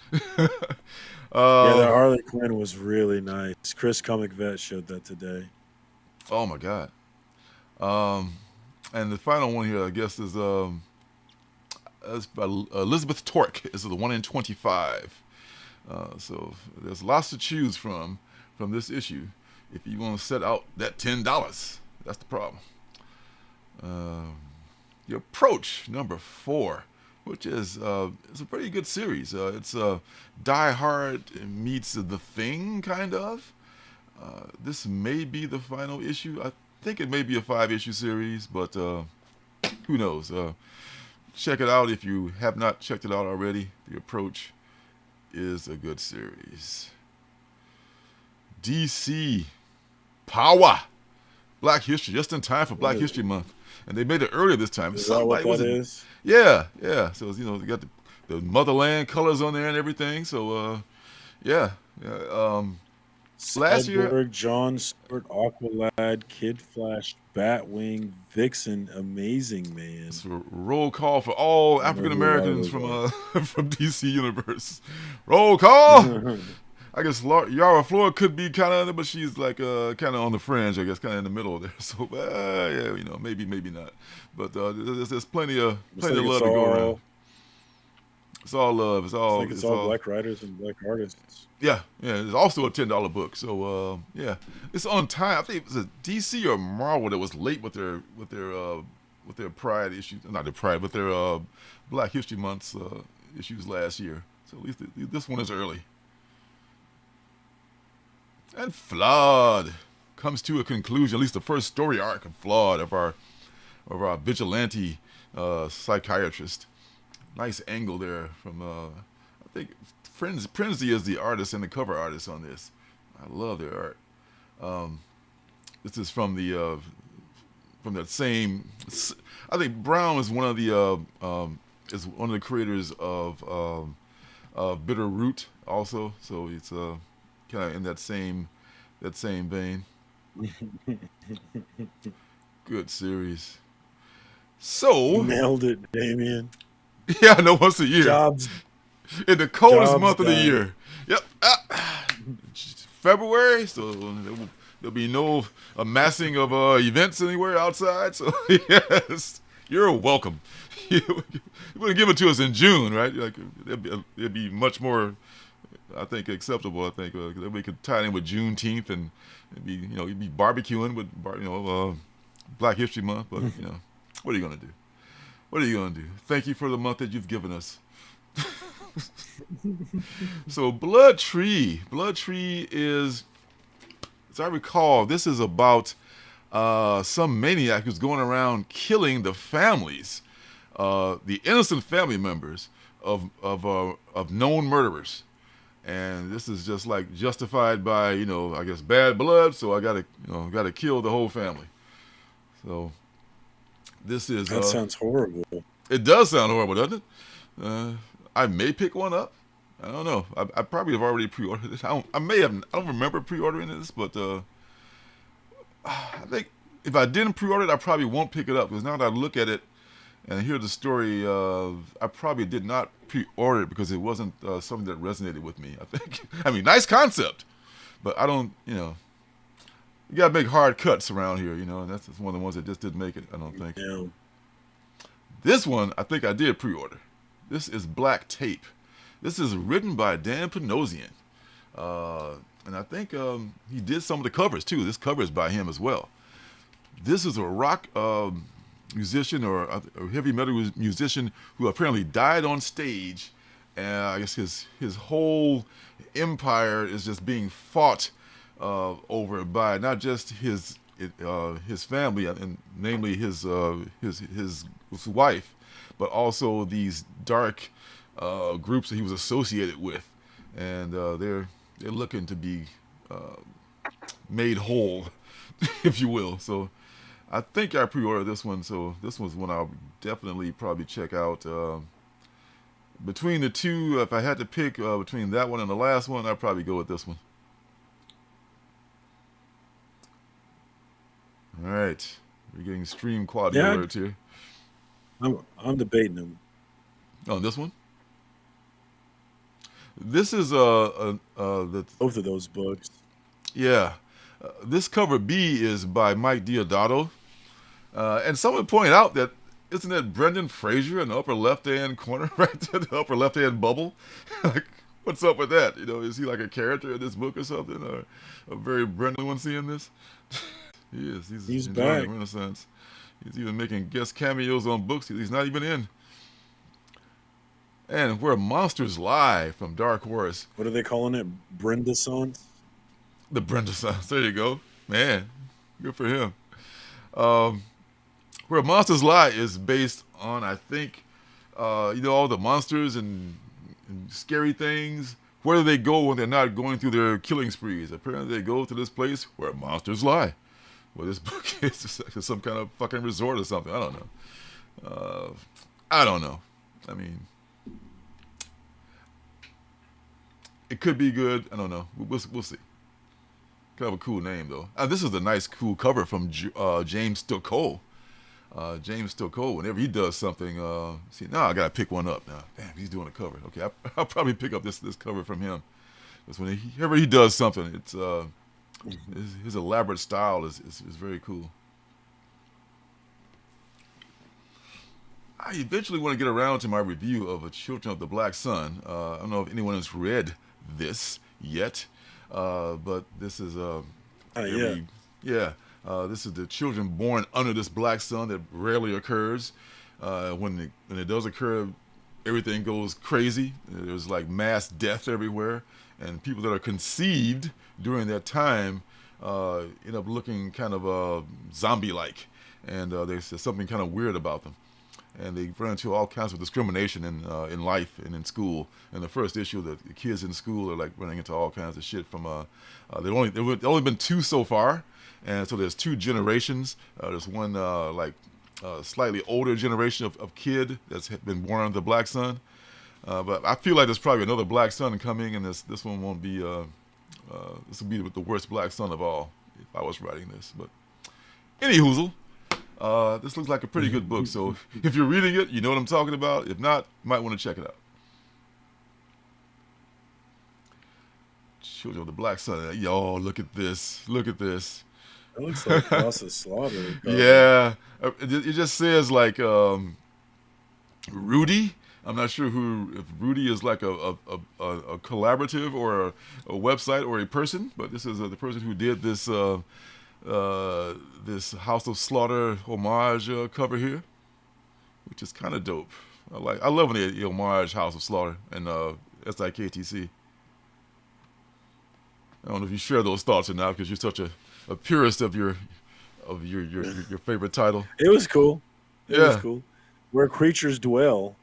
That Harley Quinn was really nice. Chris Comic Vet showed that today. Oh my God. And the final one here, I guess, is by Elizabeth Torque. This is the 1 in 25. So there's lots to choose from this issue. If you want to set out that $10, that's the problem. The Approach, number 4. Which is it's a pretty good series. It's Die Hard meets The Thing, kind of. This may be the final issue. I think it may be a 5-issue series, but who knows? Check it out if you have not checked it out already. The Approach is a good series. DC Power, Black History, just in time for Black History Month. And they made it earlier this time. Is that what that is? Yeah. So they got the motherland colors on there and everything. So last year, John Stewart, Aqualad, Kid Flash, Batwing, Vixen, Amazing Man. It's a roll call for all African Americans from DC Universe. Roll call. I guess Yara Flora could be kind of, but she's like kind of on the fringe, I guess, kind of in the middle there. So maybe not. But there's plenty of love to go around. It's all love. It's all black writers and black artists. Yeah. It's also a $10 book. So it's on time. I think it was a DC or Marvel that was late with their Pride issues, not their Pride, but their Black History Month's issues last year. So at least this one is early. And Flawed comes to a conclusion. At least the first story arc of Flawed of our vigilante psychiatrist. Nice angle there from I think Frenzy is the artist and the cover artist on this. I love their art. This is from that same. I think Brown is one of the creators of Bitter Root also. So it's kind of in that same vein. Good series. So nailed it, Damien. Yeah, I know, once a year. Jobs in the coldest Jobs month of the done. year. Yep. February, so there'll be no amassing of events anywhere outside. So yes, you're welcome. You wouldn't give it to us in June, right? Like it'd be much more, I think, acceptable. I think we could tie it in with Juneteenth and it'd be, you'd be barbecuing with Black History Month. But what are you gonna do? What are you gonna do? Thank you for the month that you've given us. So Blood Tree is, as I recall, this is about some maniac who's going around killing the families, the innocent family members of known murderers, and this is just like justified by I guess bad blood. So I gotta kill the whole family. So this is That sounds horrible. It does sound horrible, doesn't it? I may pick one up. I don't know. I probably have already pre-ordered it. I don't remember pre-ordering this, but I think if I didn't pre-order it, I probably won't pick it up, because now that I look at it and hear the story, I probably did not pre-order it because it wasn't something that resonated with me. I think. I mean, nice concept, but I don't. You gotta make hard cuts around here. And that's one of the ones that just didn't make it. I don't think. Yeah. This one, I think I did pre-order. This is Black Tape. This is written by Dan Panosian. And I think he did some of the covers, too. This cover is by him as well. This is a rock musician or a heavy metal musician who apparently died on stage. And I guess his whole empire is just being fought over by not just his family, and namely his wife, but also these dark groups that he was associated with, and they're looking to be made whole, if you will. So I think I pre-ordered this one. So this one's one I'll definitely probably check out. Between the two, if I had to pick between that one and the last one, I'd probably go with this one. All right, we're getting stream quality alerts here. I'm debating them. Oh, this one. This is both of those books. Yeah, this cover B is by Mike Diodato, and someone pointed out that isn't that Brendan Fraser in the upper left-hand corner, right there, the upper left-hand bubble? Like, what's up with that? Is he like a character in this book or something, or a very Brendan one seeing this? He is. He's back. Renaissance. He's even making guest cameos on books he's not even in. And Where Monsters Lie from Dark Horse. What are they calling it? Brenda Sons? The Brenda Sons. There you go. Man, good for him. Where Monsters Lie is based on, I think, all the monsters and scary things. Where do they go when they're not going through their killing sprees? Apparently they go to this place where monsters lie. Well, this book is some kind of fucking resort or something. I don't know. I mean, it could be good. I don't know. We'll see. Kind of a cool name, though. This is a nice, cool cover from James Stokoe. James Stokoe, whenever he does something, now I got to pick one up. Now, damn, he's doing a cover. Okay, I'll probably pick up this cover from him. Because whenever he does something, it's... his elaborate style is very cool. I eventually want to get around to my review of Children of the Black Sun. I don't know if anyone has read this yet, but this is This is the children born under this black sun that rarely occurs. When it does occur, everything goes crazy. There's like mass death everywhere, and people that are conceived during that time end up looking kind of zombie-like, and there's something kind of weird about them. And they run into all kinds of discrimination in life and in school. In the first issue, the kids in school are like running into all kinds of shit from. They've only been 2 so far, and so there's 2 generations. There's one slightly older generation of kid that's been born under the black sun. But I feel like there's probably another black sun coming, and this one won't be. This will be the worst black sun of all if I was writing this. But any hoozle. This looks like a pretty good book, so if you're reading it, you know what I'm talking about. If not, you might want to check it out. Children of the Black Sun. Yo, look at this. Look at this. That looks like House of Slaughter. Yeah. It just says like Rudy. I'm not sure if Rudy is like a collaborative or a website or a person, but this is the person who did this this House of Slaughter homage cover here, which is kind of dope. I love when they homage House of Slaughter and SIKTC. I don't know if you share those thoughts or not because you're such a purist of your favorite title. It was cool. It Yeah. was cool. Where Creatures Dwell.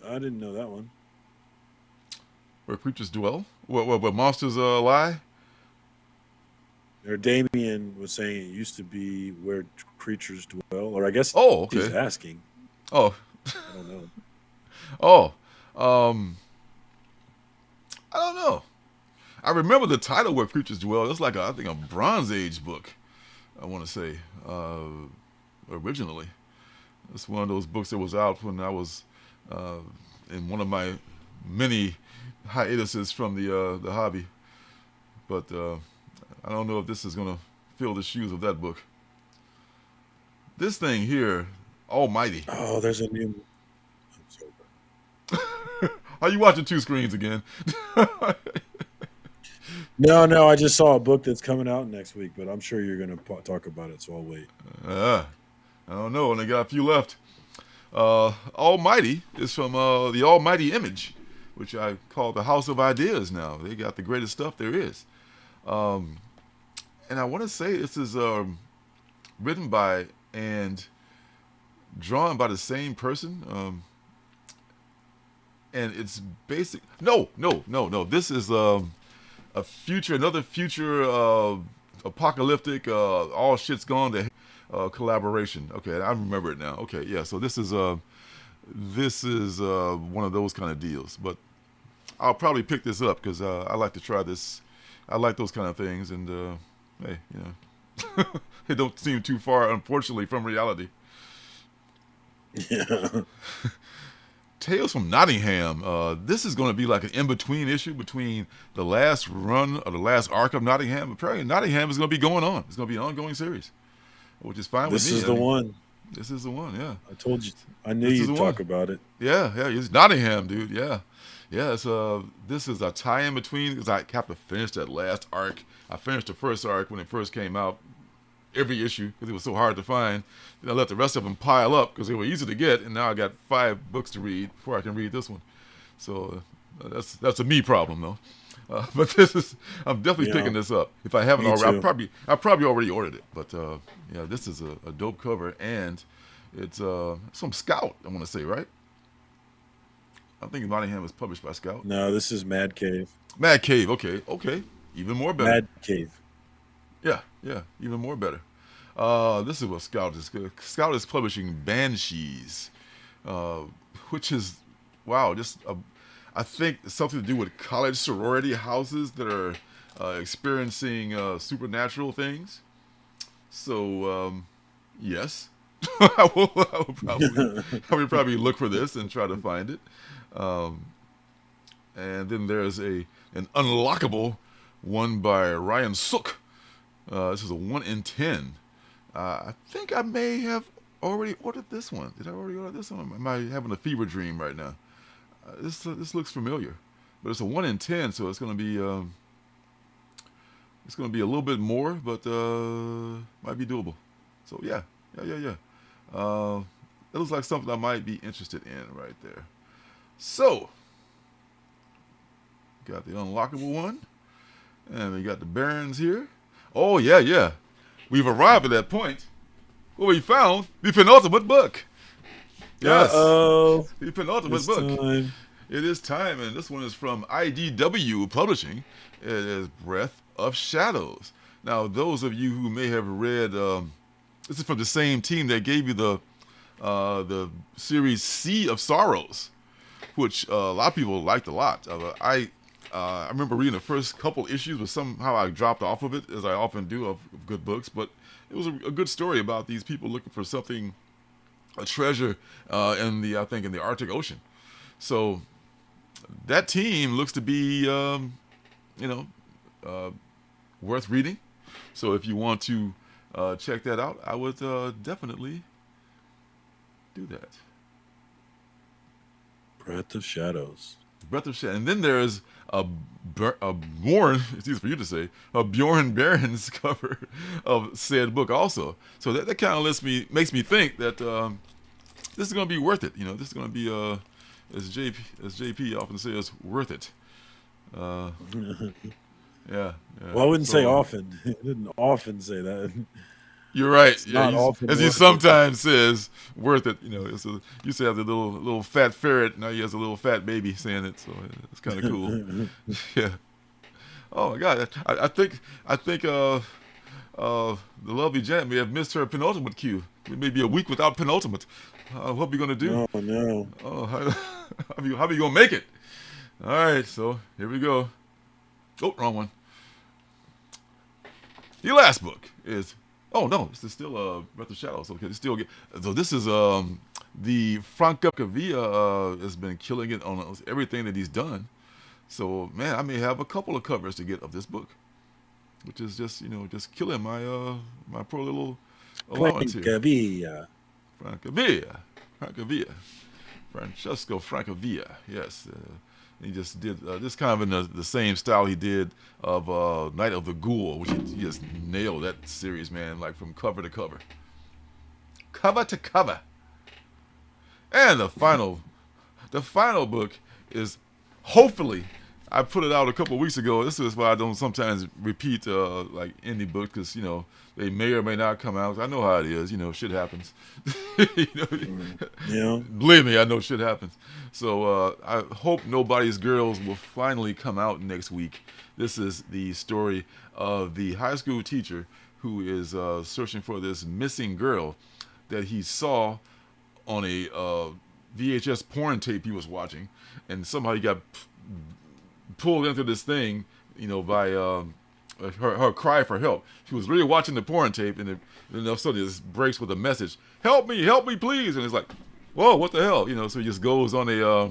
I didn't know that one. Where creatures dwell? Where monsters lie? Or Damien was saying it used to be where creatures dwell, or I guess Oh, okay. he's asking. Oh. I don't know. Oh. I don't know. I remember the title Where Creatures Dwell. It's like I think a Bronze Age book, I want to say, originally. It's one of those books that was out when I was in one of my many hiatuses from the hobby. But I don't know if this is going to fill the shoes of that book. This thing here, Almighty. Oh, there's a new. Are you watching 2 screens again? No, I just saw a book that's coming out next week, but I'm sure you're going to talk about it, so I'll wait. I don't know, and they got a few left. Almighty is from the Almighty Image, which I call the House of Ideas now. They got the greatest stuff there is. And I want to say this is written by and drawn by the same person. And it's basic. No. This is another future apocalyptic, all shit's gone to collaboration. Okay, I remember it now. Okay, yeah. So this is one of those kind of deals. But I'll probably pick this up because I like to try this. I like those kind of things, and hey, it don't seem too far, unfortunately, from reality. Yeah. Tales from Nottingham. This is going to be like an in-between issue between the last run or the last arc of Nottingham. Apparently, Nottingham is going to be going on. It's going to be an ongoing series, which is fine with me. This is the one. This is the one, yeah. I told you. I knew you'd talk about it. Yeah, it's Nottingham, dude. Yeah. It's this is a tie-in between, because I have to finish that last arc. I finished the first arc when it first came out, every issue, because it was so hard to find. Then I let the rest of them pile up because they were easy to get, and now I got 5 books to read before I can read this one. So that's a me problem, though. But I'm definitely picking this up. If I haven't already, I probably already ordered it. But yeah, this is a dope cover, and it's some Scout, I want to say, right? I think Nottingham is published by Scout. No, this is Mad Cave. Mad Cave, okay. Even more better. Mad Cave. Yeah, even more better. This is what Scout is. Scout is publishing Banshees, which is, wow, I think something to do with college sorority houses that are experiencing supernatural things. So, yes, I will probably look for this and try to find it. And then there's an unlockable one by Ryan Sook. This is a 1 in 10. I think I may have already ordered this one. Did I already order this one? Am I having a fever dream right now? This looks familiar, but it's a 1 in 10, so it's going to be It's going to be a little bit more, but might be doable. So yeah. It looks like something I might be interested in right there. So, got the unlockable one, and we got the Barons here. Oh yeah. We've arrived at that point where we found the penultimate book. Yes, the penultimate book. Time. It is time, and this one is from IDW Publishing. It is Breath of Shadows. Now, those of you who may have read, this is from the same team that gave you the series Sea of Sorrows, which a lot of people liked a lot. I remember reading the first couple issues, but somehow I dropped off of it, as I often do of good books. But it was a good story about these people looking for something, a treasure in the Arctic Ocean. So that team looks to be, worth reading. So if you want to check that out, I would definitely do that. Breath of Shadows. Breath of Shadows. And then there's a Bjorn, it's easy for you to say, a Bjorn Barons cover of said book also. So that kind of makes me think that this is going to be worth it. This is going to be, as JP often says, worth it. Yeah. Well, I wouldn't say often. I didn't often say that. You're right. As he worth sometimes says, worth it. Used to have the little fat ferret. Now he has a little fat baby saying it. So it's kind of cool. Yeah. Oh my God. I think the lovely Janet may have missed her penultimate cue. We may be a week without penultimate. What are you gonna do? Oh no. Oh, how are you gonna make it? All right. So here we go. Oh, wrong one. The last book is. Oh no, this is still Breath of Shadows. Okay, so this is the Francavilla has been killing it on everything that he's done. So man, I may have a couple of covers to get of this book, which is just killing my my poor little allowance here. Francavilla, Francesco Francavilla. Yes. He just did this kind of in the same style he did of Night of the Ghoul, which he just nailed that series, man, like from cover to cover. Cover to cover. And the final book is, hopefully, I put it out a couple of weeks ago. This is why I don't sometimes repeat like indie books, because they may or may not come out. I know how it is. Shit happens. Yeah. Believe me, I know shit happens. So I hope Nobody's Girls will finally come out next week. This is the story of the high school teacher who is searching for this missing girl that he saw on a VHS porn tape he was watching, and somehow he got pulled into this thing, by her cry for help. She was really watching the porn tape, and then all of a sudden it breaks with a message: help me, please. And it's like, whoa, what the hell? So he just goes on a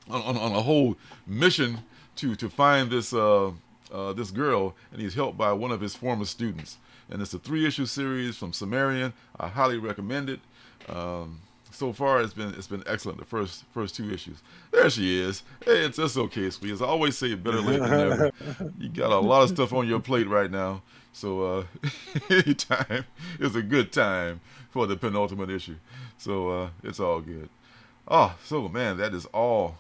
whole mission to find this this girl, and he's helped by one of his former students. And it's a 3-issue series from Sumerian. I highly recommend it. So far, it's been excellent. The first 2 issues. There she is. Hey, it's okay, sweet. As I always say, better late than never. You got a lot of stuff on your plate right now, so anytime is a good time for the penultimate issue. So it's all good. Oh, so man, that is all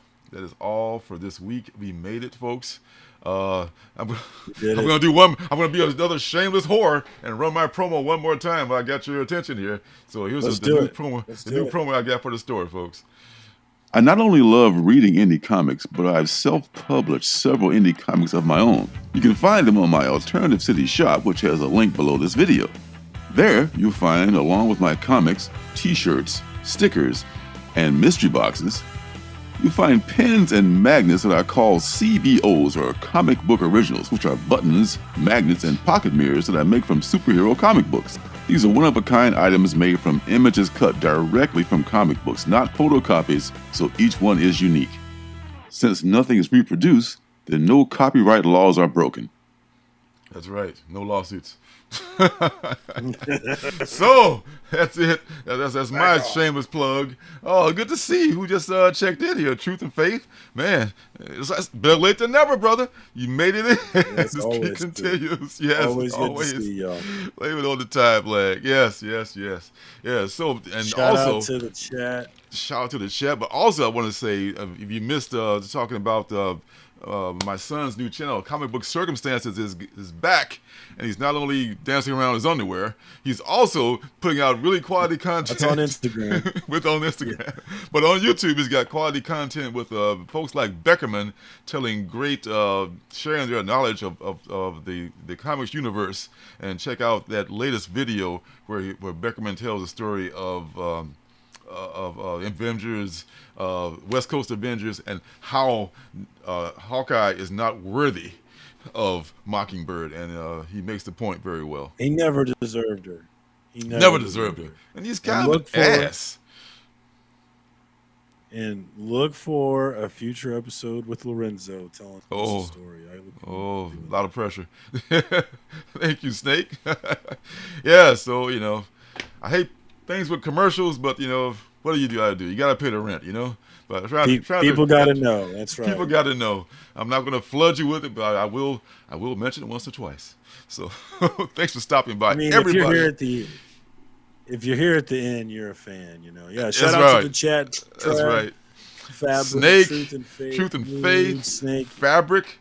for this week. We made it, folks. I'm gonna be another shameless whore and run my promo one more time. I got your attention here. So here's the new promo I got for the store, folks. I not only love reading indie comics, but I've self-published several indie comics of my own. You can find them on my Alternative City shop, which has a link below this video. There, you'll find, along with my comics, t-shirts, stickers, and mystery boxes, you'll find pins and magnets that I call CBOs, or comic book originals, which are buttons, magnets, and pocket mirrors that I make from superhero comic books. These are one-of-a-kind items made from images cut directly from comic books, not photocopies, so each one is unique. Since nothing is reproduced, then no copyright laws are broken. That's right. No lawsuits. So that's it. That's my shameless plug. Oh, good to see who just checked in here. Truth and Faith, man. It's better late than never, brother. You made it in. Yes, This always continues. Yes, always good to always. see y'all. Blame it on the time lag. Yes. Yeah. So and Shout also out to the chat. shout out to the chat, but also I want to say if you missed talking about my son's new channel, Comic Book Circumstances, is back, and he's not only dancing around his underwear, he's also putting out really quality content. That's on Instagram. On Instagram, but on YouTube he's got quality content with folks like Beckerman telling great, sharing their knowledge of the comics universe. And check out that latest video where Beckerman tells the story of Avengers, West Coast Avengers, and how Hawkeye is not worthy of Mockingbird, and he makes the point very well. He never deserved her. He Never deserved her, and he's kind of an ass. And look for a future episode with Lorenzo telling us the story. A lot of pressure. Thank you, Snake. Yeah, so I hate things with commercials, but what do? You got to pay the rent, But people got to know. That's right. People got to know. I'm not going to flood you with it, but I will mention it once or twice. So thanks for stopping by, everybody. If you're here at the end, you're a fan, Yeah, shout That's out right. to the chat. That's right. Fabric, Snake, Truth and Faith, Snake, Fabric.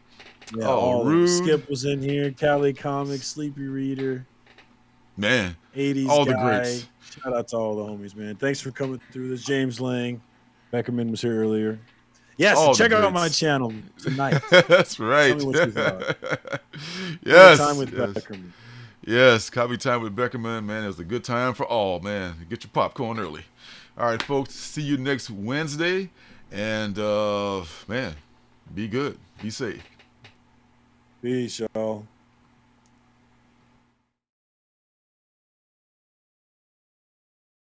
Yeah, Rude. Skip was in here. Cali Comics, Sleepy Reader. Man, 80s all guy. the greats. Shout out to all the homies, man. Thanks for coming through this. James Lang. Beckerman was here earlier. Yes, check out my channel tonight. That's right. Tell me what you thought. Yes. Time with Beckerman. Yes, Copy Time with Beckerman, man. It was a good time for all, man. Get your popcorn early. All right, folks. See you next Wednesday. And, man, be good. Be safe. Peace, y'all.